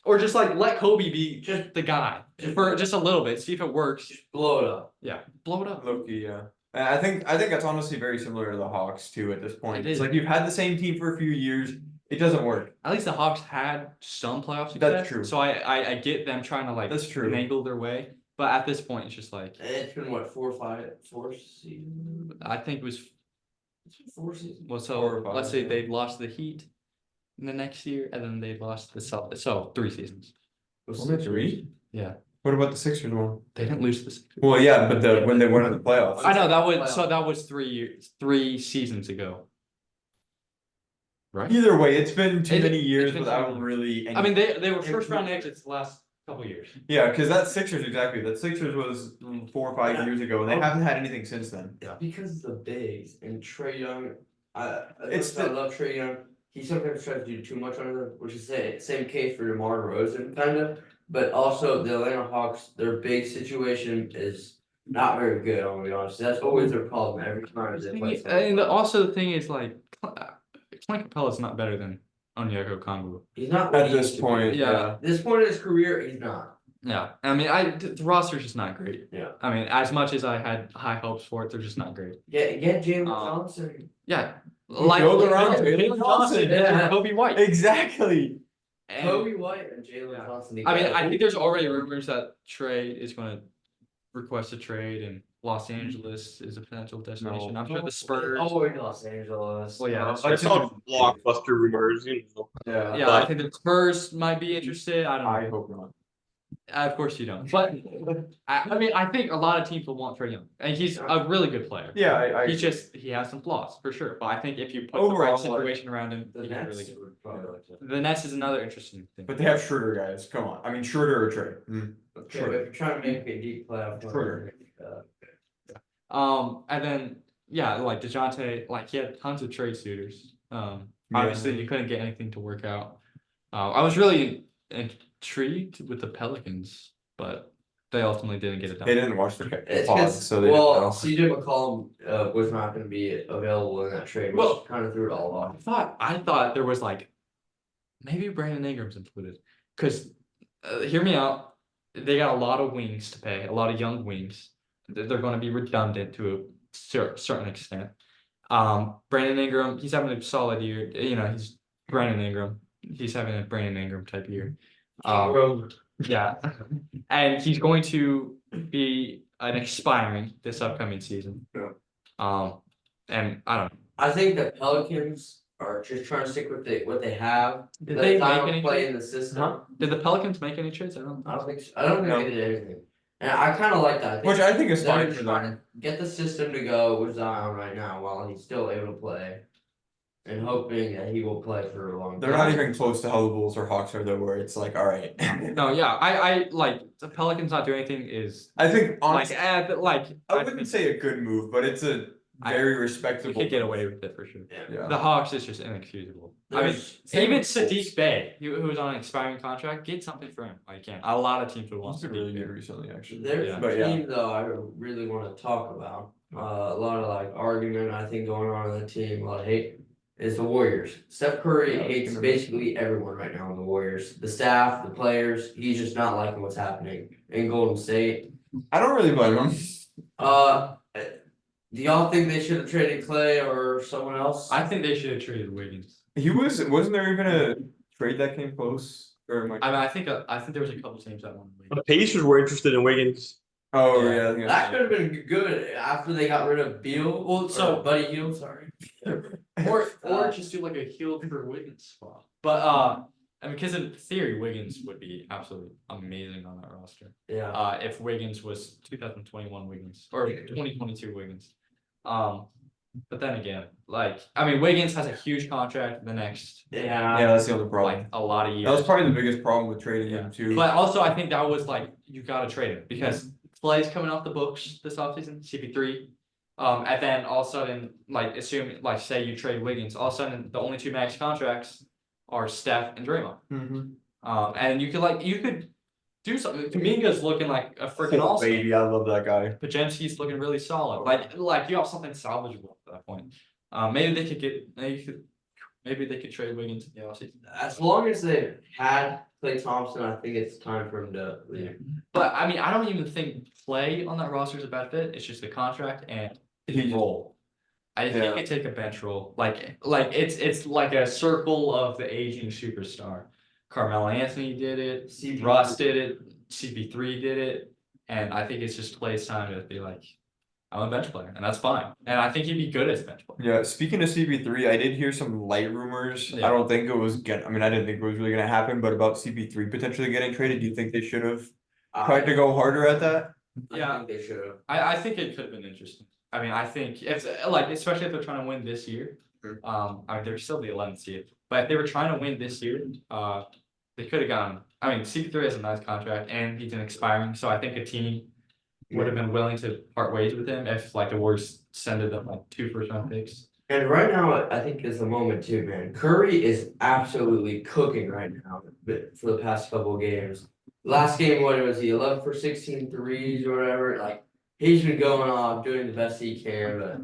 or just like let Kobe be just the guy for just a little bit, see if it works. Just blow it up. Yeah, blow it up. Loki, yeah. And I think that's honestly very similar to the Hawks too at this point. It It's is. like you've had the same team for a few years. It doesn't work. At least the Hawks had some playoff success. That's true. So I get them trying to like That's true. finagle their way, but at this point it's just like It's been what, 4 seasons? I think it was It's been 4 seasons. well. So 4 or 5, let's say yeah. they lost the Heat in the next year, and then they lost the Celtics. So 3 seasons. Only 3? Yeah, What about the Sixers one? they didn't lose this. Well, yeah, but when they went to the playoffs. I know that was 3 years, 3 seasons ago. Right. Either way, it's been too It- many it's years been without too- really. I mean, they were first round exits the last couple years. Yeah, because that Sixers exactly. That Sixers was 4 or 5 Yeah. years ago, and they haven't had anything since then. Because of the bigs and Trae Young, It's I love Trae Young. He sometimes tries to do too much on them, which is the same case for DeMar DeRozan, kind of. But also the Atlanta Hawks, their big situation is not very good. I'm gonna be honest. That's always their problem every time they play. And also the thing is like Clint Capella's not better than Onyeka Okongwu. He's not what At he this used to point, be. Yeah. This point in his career, he's not. Yeah, I mean, the roster's just not great. Yeah. I mean, as much as I had high hopes for it, they're just not great. Get Jalen Um, Johnson. Yeah, build around Jalen Jalen Johnson, and yeah. Kobe White. Exactly. And, Kobe White and Jalen Yeah. Johnson. I mean, I together. think there's already rumors that Trey is going to request a trade, and Los Angeles is a potential destination. No. I'm sure the Spurs. Oh, in Los Angeles. Well, yeah, I saw blockbuster rumors, you know. Yeah. Yeah, I think the Spurs might be interested. I don't know. I hope not. Of course you don't. But I mean, I think a lot of teams will want Trae Young, and he's a really good player. Yeah, He has some flaws for sure, but I think if you put the Overall, right situation around him, The he can Nets really good. would probably like that. The Nets is another interesting thing. But they have Schroeder guys. Come on. I mean Schroeder or Trey. Okay, but if you're trying to make a deep playoff run, Sure. And then yeah, like DeJounte, like he had tons of trade suitors. Obviously you couldn't get anything to work out. I was really intrigued with the Pelicans, but they ultimately didn't get it done. They didn't watch the It's pod, because so they didn't know. CJ McCollum was not going to be available in that trade, which Well- kind of threw it all off. I thought there was like maybe Brandon Ingram's included, because hear me out. They got a lot of wings to pay, a lot of young wings. They're going to be redundant to a certain extent. Brandon Ingram, he's having a solid year. You know, he's Brandon Ingram. He's having a Brandon Ingram type year. Yeah, and he's going to be an expiring this upcoming season. Yeah. And I don't know. I think the Pelicans are just trying to stick with what they have. Did Let they Zion make any play trades? in the system? Huh? Did the Pelicans make any trades? I don't know. I don't think so. I don't think No. they did anything. And I kind of like that. Which I think is they're fine just for trying them. to get the system to go with Zion right now while he's still able to play, and hoping that he will play for a long They're time. not even close to how the Bulls or Hawks are though, where it's like, all right. No, yeah, I like the Pelicans not doing anything is I think like honestly, like I wouldn't say a good move, but it's a very we respectable. could get move. away with it for sure. Yeah. The Hawks is just inexcusable. I mean, even Sadiq Bey, who was on an expiring contract, get something for him. I can. A lot of teams would want He's been Sadiq really Bey. good recently, actually. There's Yeah. a But team though I really want to talk about. A lot of like argument I think going on in the team, a lot of hate. Is the Warriors. Steph Curry Yeah, I was hates gonna basically everyone right now in the Warriors. The staff, the players. He's just not liking what's happening in Golden State. I don't really blame him. Do y'all think they should have traded Clay or someone else? I think they should have traded Wiggins. Wasn't there even a trade that came close? Or am I mean, I think there was a couple teams that wanted The Wiggins. Pacers were interested in Wiggins. Oh Yeah. yeah, I think That could have been good after they got rid of Beal. Well, so- Buddy Hield, sorry. Or just do like a heel for Wiggins spot. But I mean, because in theory, Wiggins would be absolutely amazing on that roster. Yeah. If Wiggins was 2021 Wiggins or 2022 Wiggins. But then again, like I mean, Wiggins has a huge contract for the next Yeah, that's the other problem. like a lot of That was years. probably the biggest problem with trading Yeah. him too. But also, I think that was like you gotta trade him because Clay's coming off the books this offseason, CP3. And then all of a sudden, like say you trade Wiggins, all of a sudden the only two max contracts are Steph and Draymond. And you could do something. Kaminga's looking like a freaking Oh, all-star. baby, I love that guy. Pajemski's looking really solid. Like you have something salvageable at that point. Maybe they could trade Wiggins in the offseason. As long as they had Klay Thompson, I think it's time for him to leave. But I mean, I don't even think Clay on that roster is a bad fit. It's just the contract and his role. I think he could take a bench role. Like it's like a circle of the aging superstar. Carmelo Anthony did it. Russ did it. CP3 did it. And I think it's just Clay's time to be like, I'm a bench player, and that's fine. And I think he'd be good as a bench player. Yeah, speaking of CP3, I did hear some light rumors. Yeah. I don't think it was I mean, I didn't think it was really gonna happen, but about CP3 potentially getting traded, do you think they should have tried to go harder at that? I think they should have. I think it could have been interesting. I mean, I think if like especially if they're trying to win this year, I mean they're still the 11th seed, but if they were trying to win this year, they could have gone. I mean, CP3 has a nice contract and he's an expiring, so I think a team would have been willing to part ways with him if like the Warriors sent them like 2 first-round picks. And right now, I think is the moment too, man. Curry is absolutely cooking right now for the past couple of games. Last game, what was he? 11 for 16 threes or whatever. Like he's been going off, doing the best he can, but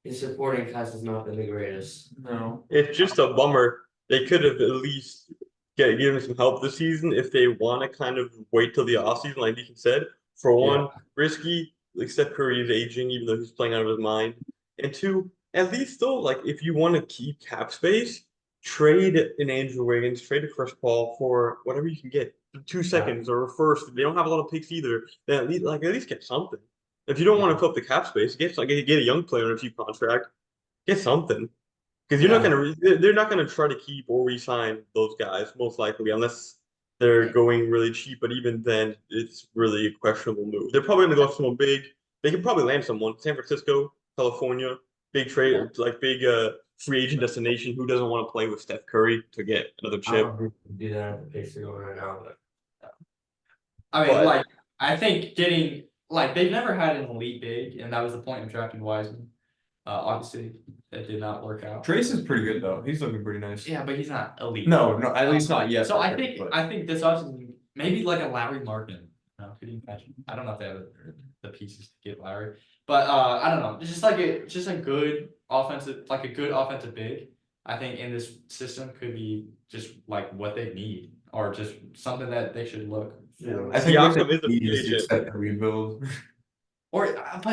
his supporting cast has not been the greatest. No. It's just a bummer. They could have at least given some help this season if they want to kind of wait till the offseason, like Deacon said. For one, risky, like Steph Curry is aging, even though he's playing out of his mind. And two, at least though, like if you want to keep cap space, trade an Andrew Wiggins, trade a Chris Paul for whatever you can get, 2 seconds or a first. They don't have a lot of picks either. Then at least get something. If you don't want to fill up the cap space, get a young player on a cheap contract, get something. Because they're not gonna try to keep or re-sign those guys most likely unless they're going really cheap. But even then, it's really a questionable move. They're probably gonna go for someone big. They can probably land someone. San Francisco, California, big trade, like big free agent destination. Who doesn't want to play with Steph Curry to get another I chip? don't think they do that at the pace they're going right now, but I mean, I think getting they've never had an elite big, and that was the point of drafting Wiseman. Obviously, that did not work out. Trace is pretty good though. He's looking pretty nice. Yeah, but he's not elite. No, at least not yet. So I think this offseason maybe like a Larry Markin. Could you imagine? I don't know if they have the pieces to get Larry, but I don't know. It's just a good offensive big. I think in this system could be just like what they need, or just something that they should look for. I think Siakam what is they a need free is to agent. accept the rebuild. Or not.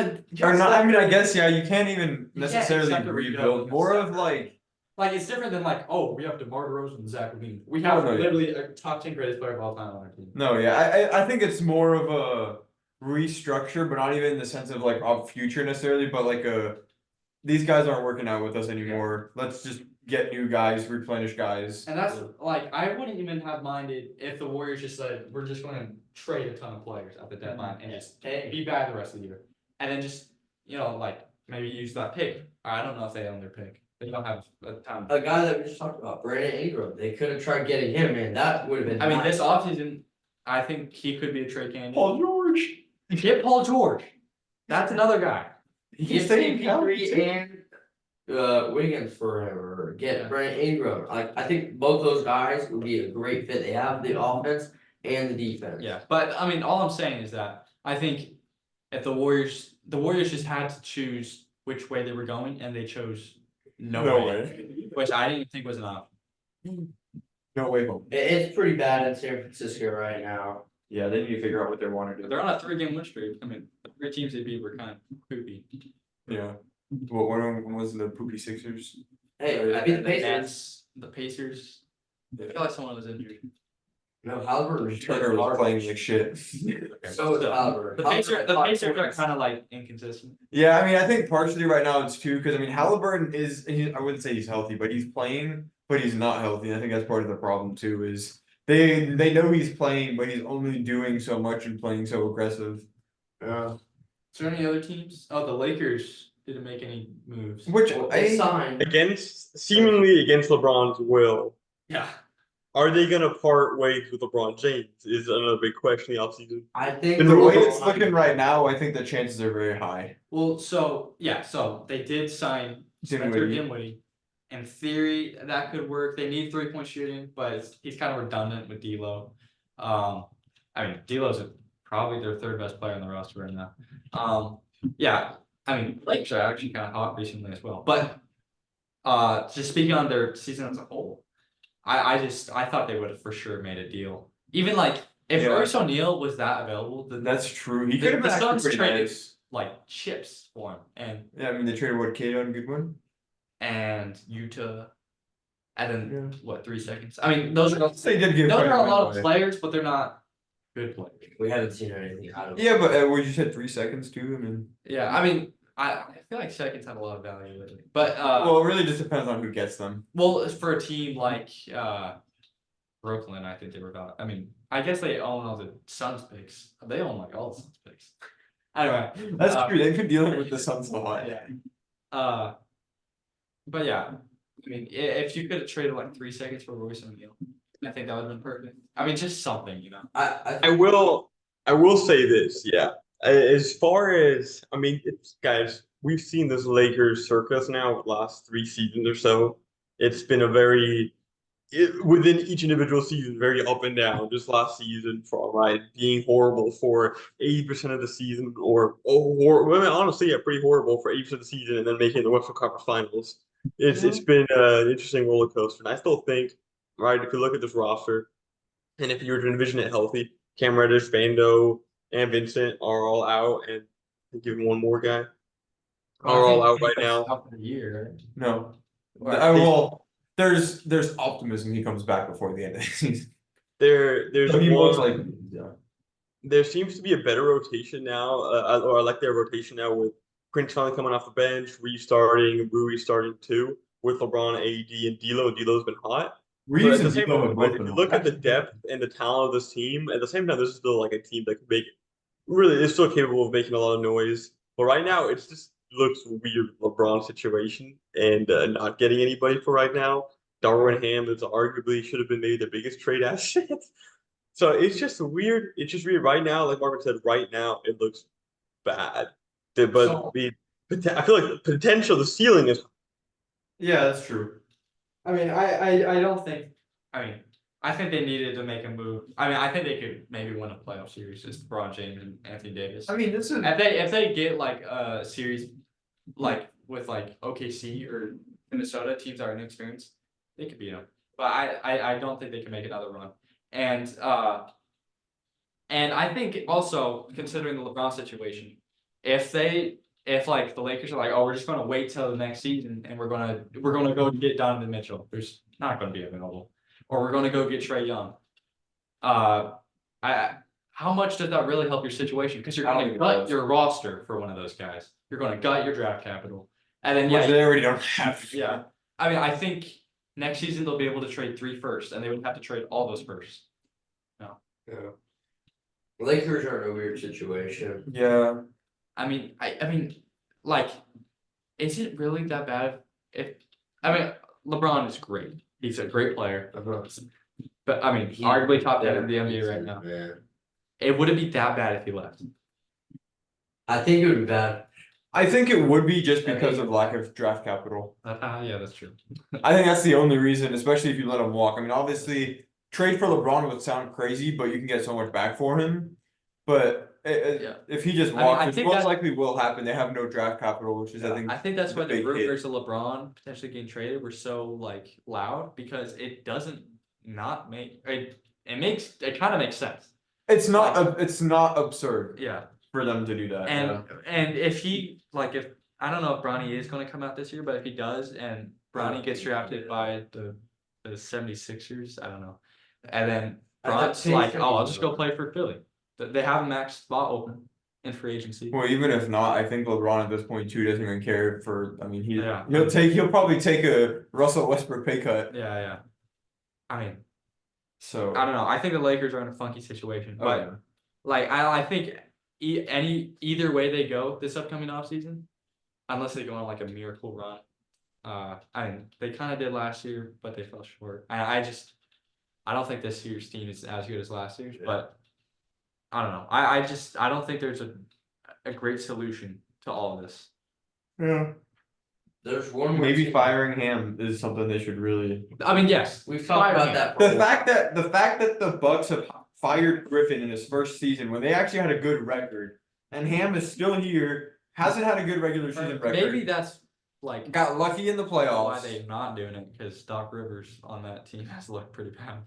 I mean, I guess you can't even necessarily accept a rebuild. More of like it's different than we have DeMar DeRozan and Zach LaVine. We have literally a top 10 greatest player of all time on our team. No, yeah, I think it's more of a restructure, but not even in the sense of like of future necessarily, but like these guys aren't working out with us anymore. Let's just get new guys, replenish guys. And that's like I wouldn't even have minded if the Warriors just said we're just going to trade a ton of players at the deadline and just be bad the rest of the year, and then just like maybe use that pick. I don't know if they own their pick. They don't have a ton. A guy that we just talked about, Brandon Ingram. They could have tried getting him, and that would have been. I mean, nice. this offseason, I think he could be a trade candidate. Paul George. Get Paul George. That's another guy. He Get can stay in CP3 and Wiggins forever. Get Brandon Ingram. Like I think both those guys would be a great fit. They have the offense and the defense. Yeah, but I mean, all I'm saying is that I think if the Warriors just had to choose which way they were going, and they chose no way, which I didn't think was an option. No way home. It's pretty bad in San Francisco right now. Yeah, they need to figure out what they want to do. They're on a 3-game win streak. I mean, the 3 teams they beat were kind of poopy. Yeah. Well, one of them was the poopy Sixers. Hey, I mean the Pacers. Nets, the Pacers. I feel like someone was injured. No, Halliburton was Turner was playing like shit. So is Halliburton. The Pacers are Halliburton- kind of like inconsistent. Yeah, I mean, I think partially right now it's too because I mean Halliburton I wouldn't say he's healthy, but he's playing, but he's not healthy. I think that's part of the problem too. Is they know he's playing, but he's only doing so much and playing so aggressive. Yeah. Is there any other teams? Oh, the Lakers didn't make any moves. Which Well, they signed. Seemingly against LeBron's will. Yeah. Are they gonna part ways with LeBron James? Is another big question in the offseason. I think The the way LeBron- it's looking right now, I think the chances are very high. Well, so they did sign Spencer Dinwiddie. Dinwiddie. In theory, that could work. They need 3-point shooting, but he's kind of redundant with D'Lo. I mean, D'Lo's probably their 3rd best player on the roster right now. Yeah, I mean, Lakers are actually kind of hot recently as well. But just speaking on their season as a whole, I thought they would have for sure made a deal. Even like if Yeah. Royce O'Neal was that available, then That's true. He The- could have the been actually Suns pretty traded- nice. like chips for him Yeah, I mean they traded what Kato and Goodwin. and Utah, and then Yeah. what 3 seconds? I mean, those are They did give. those quite are a bit lot of away. players, but they're not good players. We haven't seen anything out of it. Yeah, but what you said 3 seconds too. I mean, Yeah, I mean, I feel like seconds have a lot of value lately, but well, it really just depends on who gets them. well, for a team like Brooklyn, I think they were about. I mean, I guess they own all the Suns picks. They own like all the Suns picks. Anyway, That's true. They've been dealing with the Suns a lot. yeah. But yeah, I mean, if you could have traded like 3 seconds for Royce O'Neal, I think that would have been perfect. I mean, just something, I will say this, yeah. As far as I mean, guys, we've seen this Lakers circus now the last 3 seasons or so. It's been a within each individual season, very up and down. Just last season, being horrible for 80% of the season, honestly, yeah, pretty horrible for 80% of the season, and then making the Western Conference Finals. It's been an interesting roller coaster, and I still think, right, if you look at this roster, and if you were to envision it healthy, Cam Reddish, Vando, and Vincent are all out, and give one more guy are all out right now. Out for the year. No. Right. Well, there's optimism he comes back before the end of the season. There's So he looks like one. There seems to be a better rotation now, or I like their rotation now with Prince finally coming off the bench, restarting, Rui starting too, with LeBron, AD, and D'Lo. D'Lo's been hot. But Reeves at the and same D'Lo time, have right, both if been you look at the depth and the talent of this team, at the same time, this is still like a team that could really is still capable of making a lot of noise. But right now, it just looks weird, LeBron situation, and not getting anybody for right now. Darwin Ham is arguably should have been maybe the biggest trade asset. So it's just weird. It's just weird right now. Like Marvin said, right now it looks bad. I feel like the potential, the ceiling is. Yeah, that's true. I mean, I don't think. I mean, I think they needed to make a move. I mean, I think they could maybe win a playoff series. It's LeBron James and Anthony Davis. I mean, this is If they get like a series, like with like OKC or Minnesota, teams that are inexperienced, they could beat them. But I don't think they can make another run. And I think also considering the LeBron situation, if like the Lakers are like, oh, we're just gonna wait till the next season and we're gonna go get Donovan Mitchell, who's not gonna be available, or we're gonna go get Trae Young. How much does that really help your situation? Because you're I don't gonna think it gut does. your roster for one of those guys. You're gonna gut your draft capital, and then which they already don't have. yeah. I mean, I think Next season they'll be able to trade 3 firsts, and they would have to trade all those firsts. Yeah. Lakers are in a weird situation. Yeah. I mean, like, is it really that bad? If I mean, LeBron is great. He's a great player. But I mean, arguably top 10 in the NBA right now. Man. It wouldn't be that bad if he left. I think it would be bad. I think it would be just because of lack of draft capital. Yeah, that's true. I think that's the only reason, especially if you let him walk. I mean, obviously, trade for LeBron would sound crazy, but you can get so much back for him. But Yeah. if he just I mean, walks, I which think most that- likely will happen, they have no draft capital, which is I think that's why the big hit. rumors of LeBron potentially getting traded were so like loud because it doesn't not make it. It kind of makes sense. It's not absurd Yeah, for them to do that. yeah. and if he like if I don't know if Bronny is going to come out this year, but if he does and Bronny gets drafted by the 76ers, I don't know, and then Bron's like, oh, I'll just go play for Philly. They have a max spot open in free agency. Well, even if not, I think LeBron at this point too doesn't even care for. I mean, Yeah. he'll probably take a Russell Westbrook pay cut. Yeah. I mean, So I don't know. I think the Lakers are in a funky situation, Oh, but yeah. like I think either way they go this upcoming offseason, unless they go on like a miracle run. I mean they kind of did last year, but they fell short. I don't think this year's team is as good as last year's, but I don't know. I don't think there's a great solution to all of this. Yeah. There's one more Maybe team. firing him is something they should really. I mean, yes, We've talked fire about him. that. For The a fact that the Bucks have fired Griffin in his first season when they actually had a good record, and Ham is still here, hasn't had a good regular season record. Maybe that's like Got lucky in the why playoffs. they're not doing it because Doc Rivers on that team has looked pretty bad.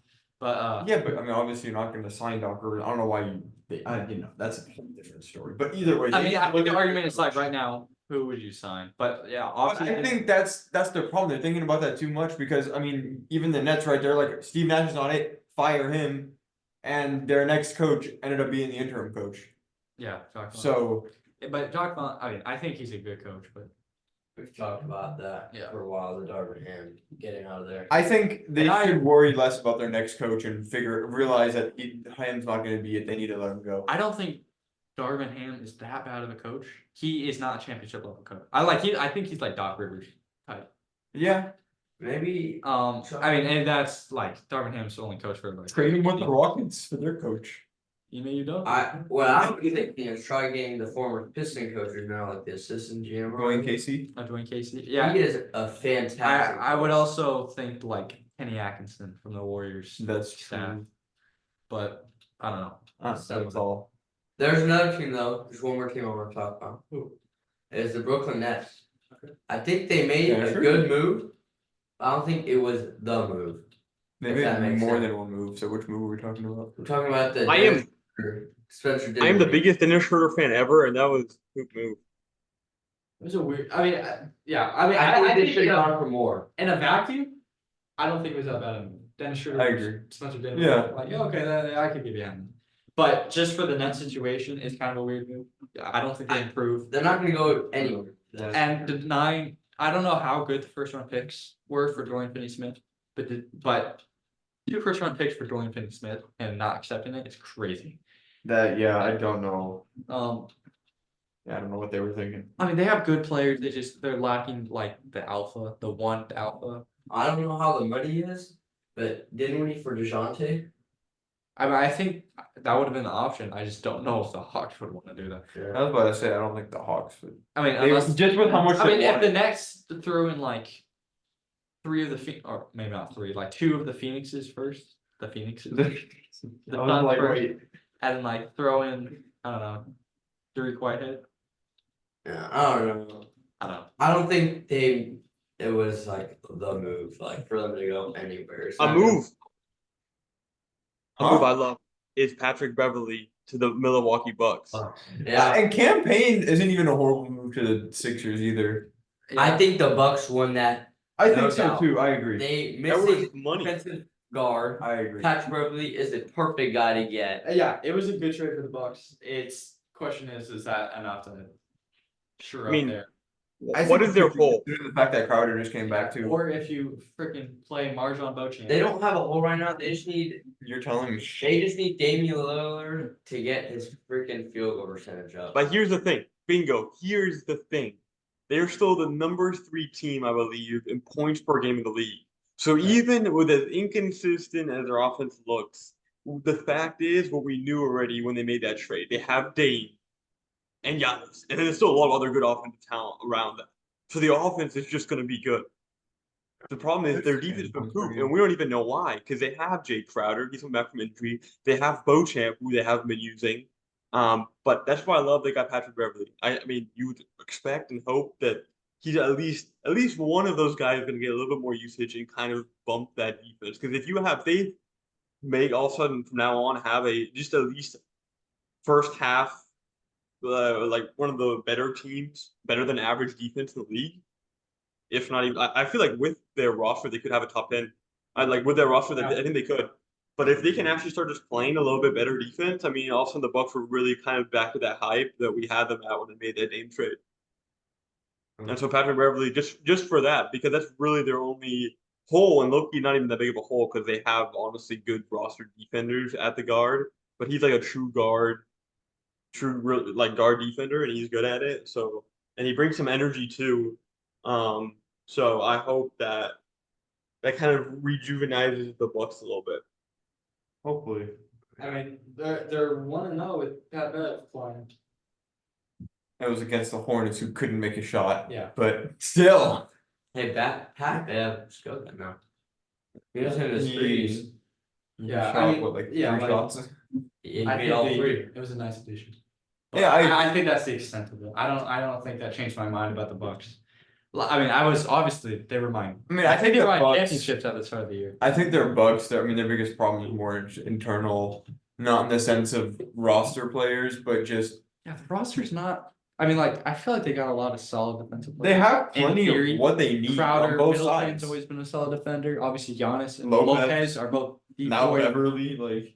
But Yeah, but I mean, obviously, you're not going to sign Doc Rivers. I don't know why that's a whole different story. But either way, I mean, they- the argument is like right now, who would you sign? But yeah, But I think that's the problem. They're thinking about that too much because I mean, even the Nets right there, like Steve Nash is on it, fire him, and their next coach ended up being the interim coach. yeah, Doc Vaughn. So But Doc Vaughn, I mean, I think he's a good coach, but We've talked about that Yeah. for a while, the Darvin Ham getting out of there. I think they And should worry less about their next coach and realize that Ham's not going to be it. They need to let him go. I don't think Darvin Ham is that bad of a coach. He is not a championship level coach. I think he's like Doc Rivers type. Yeah, Maybe I mean, and that's like Darvin Ham's the only coach for like trade him with the Rockets for their coach. You don't. what I'm thinking is try getting the former Piston coach who's now like the assistant GM. Going Casey. Dwayne Casey. Yeah, He is a fantastic. I would also think like Kenny Atkinson from the Warriors That's staff, true. but I don't know. That's all. There's another team though. There's one more team I want to talk about. Who? It's the Brooklyn Nets. I think they made Yeah, a sure. good move. I don't think it was the move. They If that made makes more sense. than one move. So which move are we talking about? I'm talking about the. I am- Spencer I am the Dinwiddie. biggest Dennis Schroeder fan ever, and that was hoop move. It was a weird. I mean, yeah. I mean, I think they think should have gone for more. in a vacuum, I don't think it was that bad. Dennis Schroeder, I agree. Spencer Dinwiddie, Yeah. like okay, I could get behind them. But just for the net situation, it's kind of a weird move. I don't think they improved. They're not going to go anywhere. And denying, I don't know how good the first round picks were for Dorian Finney-Smith, but 2 first round picks for Dorian Finney-Smith and not accepting it is crazy. I don't know. I don't know what they were thinking. I mean, they have good players. They're lacking like the alpha, the one alpha. I don't know how the money is, but Dinwiddie for DeJounte. I mean, I think that would have been the option. I just don't know if the Hawks would want to do that. I was about to say I don't think the Hawks would. I mean, They, unless just with how much I mean, they if the wanted. Nets threw in like 3 of the or maybe not 3, like 2 of the Phoenixes first, the Phoenixes, the I was Suns like, first, wait. and like throw in I don't know, Derek Whitehead. Yeah, I don't know. I don't know. I don't think it was like the move, like for them to go anywhere. It's A not move. A Huh? move I love is Patrick Beverly to the Milwaukee Bucks. Yeah, And campaign isn't even a horrible move to the Sixers either. I think the Bucks won that. I No think so doubt. too. I agree. They That was missing money. defensive guard. I agree. Patrick Beverly is the perfect guy to get. Yeah, it was a good trade for the Bucks. It's question is that enough to sure I mean, up there? What is their hole? The fact that Crowder just came back too. Or if you freaking play Marjon Beauchamp. They don't have a hole right now. They just need You're telling me. They just need Damian Lillard to get his freaking field goal percentage up. But here's the thing. Bingo. Here's the thing. They're still the number 3 team, I believe, in points per game in the league. So even with as inconsistent as their offense looks, the fact is what we knew already when they made that trade. They have Dame and Giannis, and then there's still a lot of other good offensive talent around them. So the offense is just going to be good. The problem is their defense has improved, and we don't even know why, because they have Jay Crowder. He's come back from injury. They have Beauchamp, who they haven't been using. But that's why I love they got Patrick Beverly. I mean, you would expect and hope that he's at least one of those guys is going to get a little bit more usage and kind of bump that defense. Because if they make all of a sudden from now on have just at least first half like one of the better teams, better than average defense in the league. If not even, I feel like with their roster they could have a top 10. With their roster, I think they could. But if they can actually start just playing a little bit better defense, I mean, all of a sudden the Bucks were really kind of back to that hype that we had them at when they made that Dame trade. And so Patrick Beverly, just for that, because that's really their only hole, and Loki not even that big of a hole because they have honestly good roster defenders at the guard. But he's like a true guard defender, and he's good at it. So, and he brings some energy too. So I hope that kind of rejuvenizes the Bucks a little bit. Hopefully. I mean, they're 1-0 with Pat Bev playing. That was against the Hornets who couldn't make a shot. Yeah. But still. Hey, Pat Bev, let's go then now. He doesn't have his threes. Yeah, Shot, I mean, what, yeah, three like- shots? He I made think all three. it was a nice addition. Yeah, I think that's the extent of it. I don't think that changed my mind about the Bucks. I mean, I was obviously they were mine. I mean, I think they the were my Bucks- championships at the start of the year. I think their Bucks. I mean, their biggest problem is more internal, not in the sense of roster players, but just Yeah, the roster's not. I mean, like I feel like they got a lot of solid defensive they players. have In plenty theory, of what they need Crowder, on both Middleton's sides. always been a solid defender. Obviously, Giannis and Lopez. Lopez are both Now depoy Beverly, like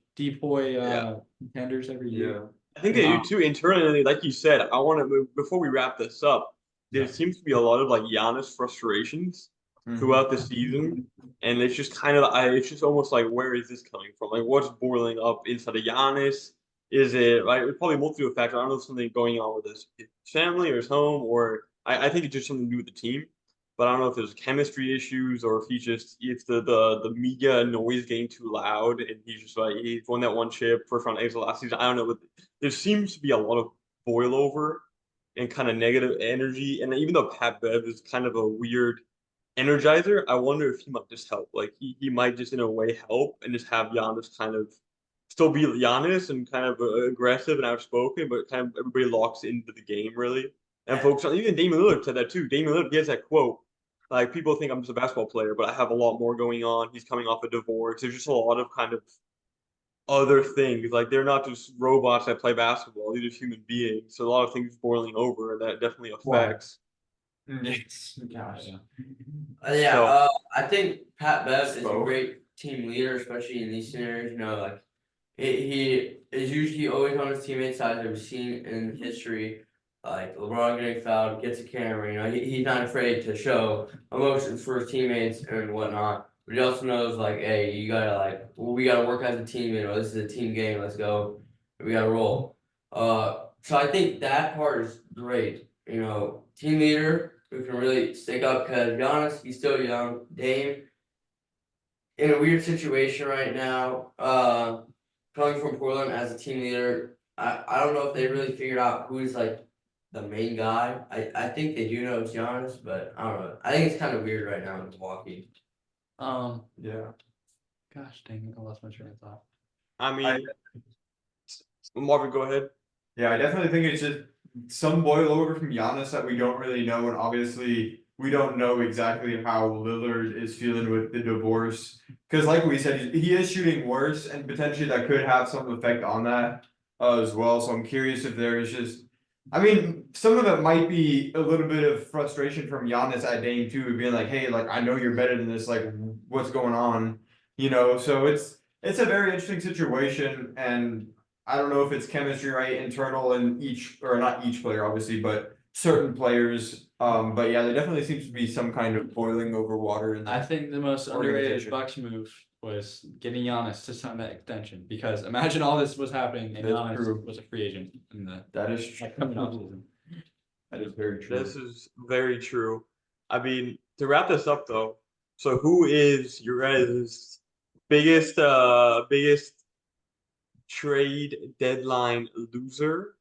contenders every year. I think they do too internally, like you said. I want to move before we wrap this up. There seems to be a lot of like Giannis frustrations throughout the season, and it's just kind of it's just almost like where is this coming from? Like what's boiling up inside of Giannis? Is it right? It's probably multiple factors. I don't know if something going on with his family or his home, or I think it's just something to do with the team. But I don't know if there's chemistry issues or if the media noise getting too loud and he's just like he won that one chip first round exit last season. I don't know, but there seems to be a lot of boil over and kind of negative energy. And even though Pat Bev is kind of a weird energizer, I wonder if he might just help. Like he might just in a way help and just have Giannis kind of still be Giannis and kind of aggressive and outspoken, but kind of everybody locks into the game really and focus on. Even Damian Lillard said that too. Damian Lillard gets that quote. Like people think I'm just a basketball player, but I have a lot more going on. He's coming off a divorce. There's just a lot of kind of other things. Like they're not just robots that play basketball. They're just human beings. So a lot of things boiling over, and that definitely affects. Yes. Gosh. I think Pat Bev is a So- great team leader, especially in these scenarios. You know, like he is usually always on his teammates' side that we've seen in history. Like LeBron getting fouled, gets a camera. You know, he's not afraid to show emotions for his teammates and whatnot. But he also knows, like, hey, you gotta we gotta work as a team. You know, this is a team game. Let's go. We gotta roll. So I think that part is great. You know, team leader who can really stick up because Giannis, he's still young. Dame, in a weird situation right now. Coming from Portland as a team leader, I don't know if they really figured out who's like the main guy. I think they do know it's Giannis, but I don't know. I think it's kind of weird right now in Milwaukee. Yeah. Gosh dang it, I lost my train of thought. I mean, Marvin, go ahead. Yeah, I definitely think it's just some boil over from Giannis that we don't really know, and obviously we don't know exactly how Lillard is feeling with the divorce. Because, like we said, he is shooting worse, and potentially that could have some effect on that as well. So I'm curious if there is just, I mean, some of it might be a little bit of frustration from Giannis at Dame too, being like, "Hey, like I know you're better than this. Like, what's going on?" You know. So it's a very interesting situation, and I don't know if it's chemistry, right, internal in each, or not each player, obviously, but certain players But yeah, there definitely seems to be some kind of boiling over water in I that. think the most underrated Organization. Bucks move was getting Giannis to sign that extension, because imagine all this was happening and That's Giannis true. was a free agent in the That is true. coming off season. That is very true. This is very true. I mean, to wrap this up though, so who is your guys' biggest trade deadline loser?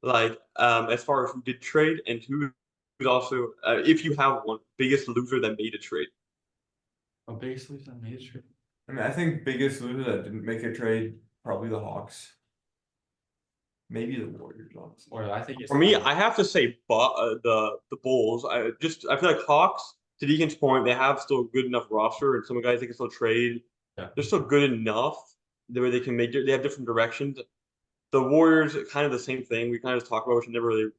Like, as far as who did trade and who's also, if you have one, biggest loser that made a trade. Oh, biggest loser on Main Street. I mean, I think biggest loser that didn't make a trade, probably the Hawks. Maybe the Warriors, honestly. Or I think it's For me, I have to say, the Bulls. I feel like Hawks. To Deacon's point, they have still a good enough roster, and some guys they can still trade. Yeah. They're still good enough the way they can make it. They have different directions. The Warriors, kind of the same thing. We kind of just talked about, which never really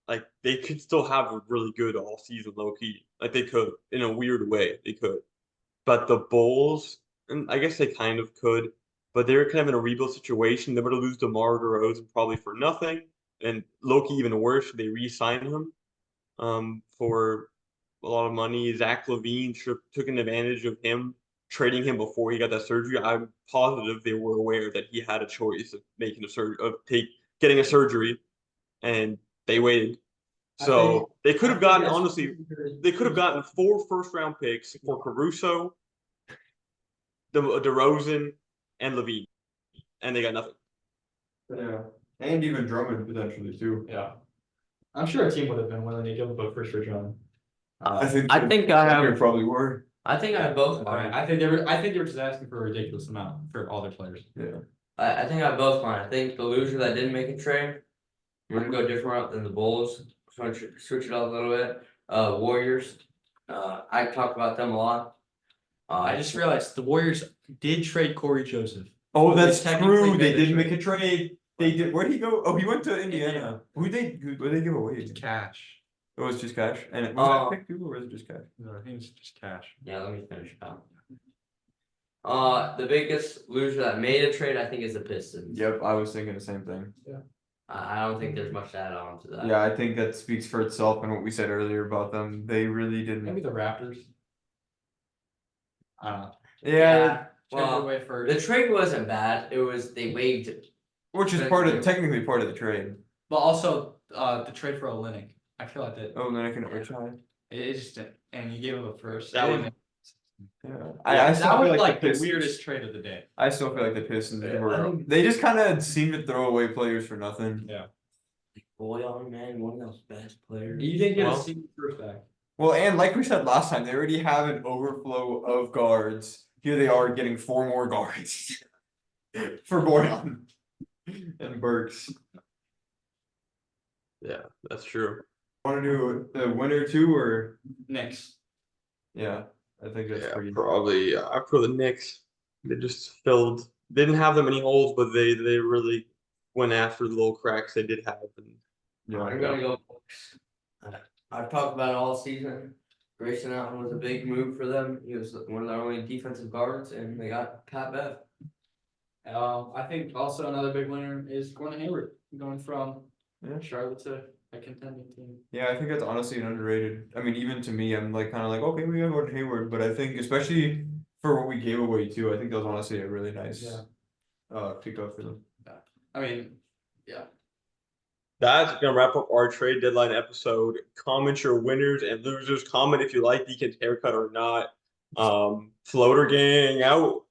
like they could still have a really good all season low key. Like they could in a weird way, they could. But the Bulls, and I guess they kind of could, but they're kind of in a rebuild situation. They're going to lose DeMar DeRozan probably for nothing, and Loki even worse. They re-sign him for a lot of money. Zach LaVine took an advantage of him trading him before he got that surgery. I'm positive they were aware that he had a choice of making a surgery getting a surgery, and they waited. So they could have gotten honestly, they could have gotten 4 first-round picks for Caruso, DeRozan, and LaVine, and they got nothing. Yeah, and even Drummond potentially too. Yeah. I'm sure a team would have been willing to give up a first for John. I think I think I have. they probably were. I think I have both. I think they were just asking for a ridiculous amount for all their players. Yeah. I think I have both mine. I think the loser that didn't make a trade, we're gonna go different route than the Bulls. Switch it up a little bit. Warriors. I talked about them a lot. I just realized the Warriors did trade Corey Joseph. Oh, They that's technically true. made They a did make trade. a trade. They did. Where'd he go? Oh, he went to Indiana. What they give away? Cash. It was just cash. And it was that pick too, or was it just cash? No, I think it's just cash. Yeah, let me finish out. The biggest loser that made a trade, I think, is the Pistons. Yep, I was thinking the same thing. I don't think there's much to add on to that. Yeah, I think that speaks for itself and what we said earlier about them. They really didn't. Maybe the Raptors. I don't know. Yeah, Traded well, away for. The trade wasn't bad. It was they waived it. which is technically part of the trade. But also the trade for Olynyk. I feel like that Oh, then I can overtry. it just and you gave him a first. That It was- didn't- Yeah, Yeah, still that feel was like the Pistons- weirdest trade of the day. I still feel like the Pistons Yeah, were. I think- They just kind of seem to throw away players for nothing. Yeah. Boyan, man, one of those best players. You didn't get Well- a single first back. Well, and like we said last time, they already have an overflow of guards. Here they are getting 4 more guards for Boyan and Burks. Yeah, that's true. Want to do the winner too, or Knicks. yeah, I think that's Yeah, pretty. probably. For the Knicks, they just filled. They didn't have that many holes, but they really went after the little cracks they did have. And Yeah, I'm gonna go Bucks. I've talked about it all season. Grayson Allen was a big move for them. He was one of their only defensive guards, and they got Pat Bev. I think also another big winner is Gordon Hayward going from Yeah. Charlotte to a contending team. Yeah, I think that's honestly an underrated. I mean, even to me, I'm like kind of like, okay, we got Gordon Hayward, but I think especially for what we gave away too, I think that was honestly a really nice pickup for them. I mean, yeah. that's gonna wrap up our trade deadline episode. Comment your winners and losers. Comment if you like Deacon's haircut or not. Floater gang out.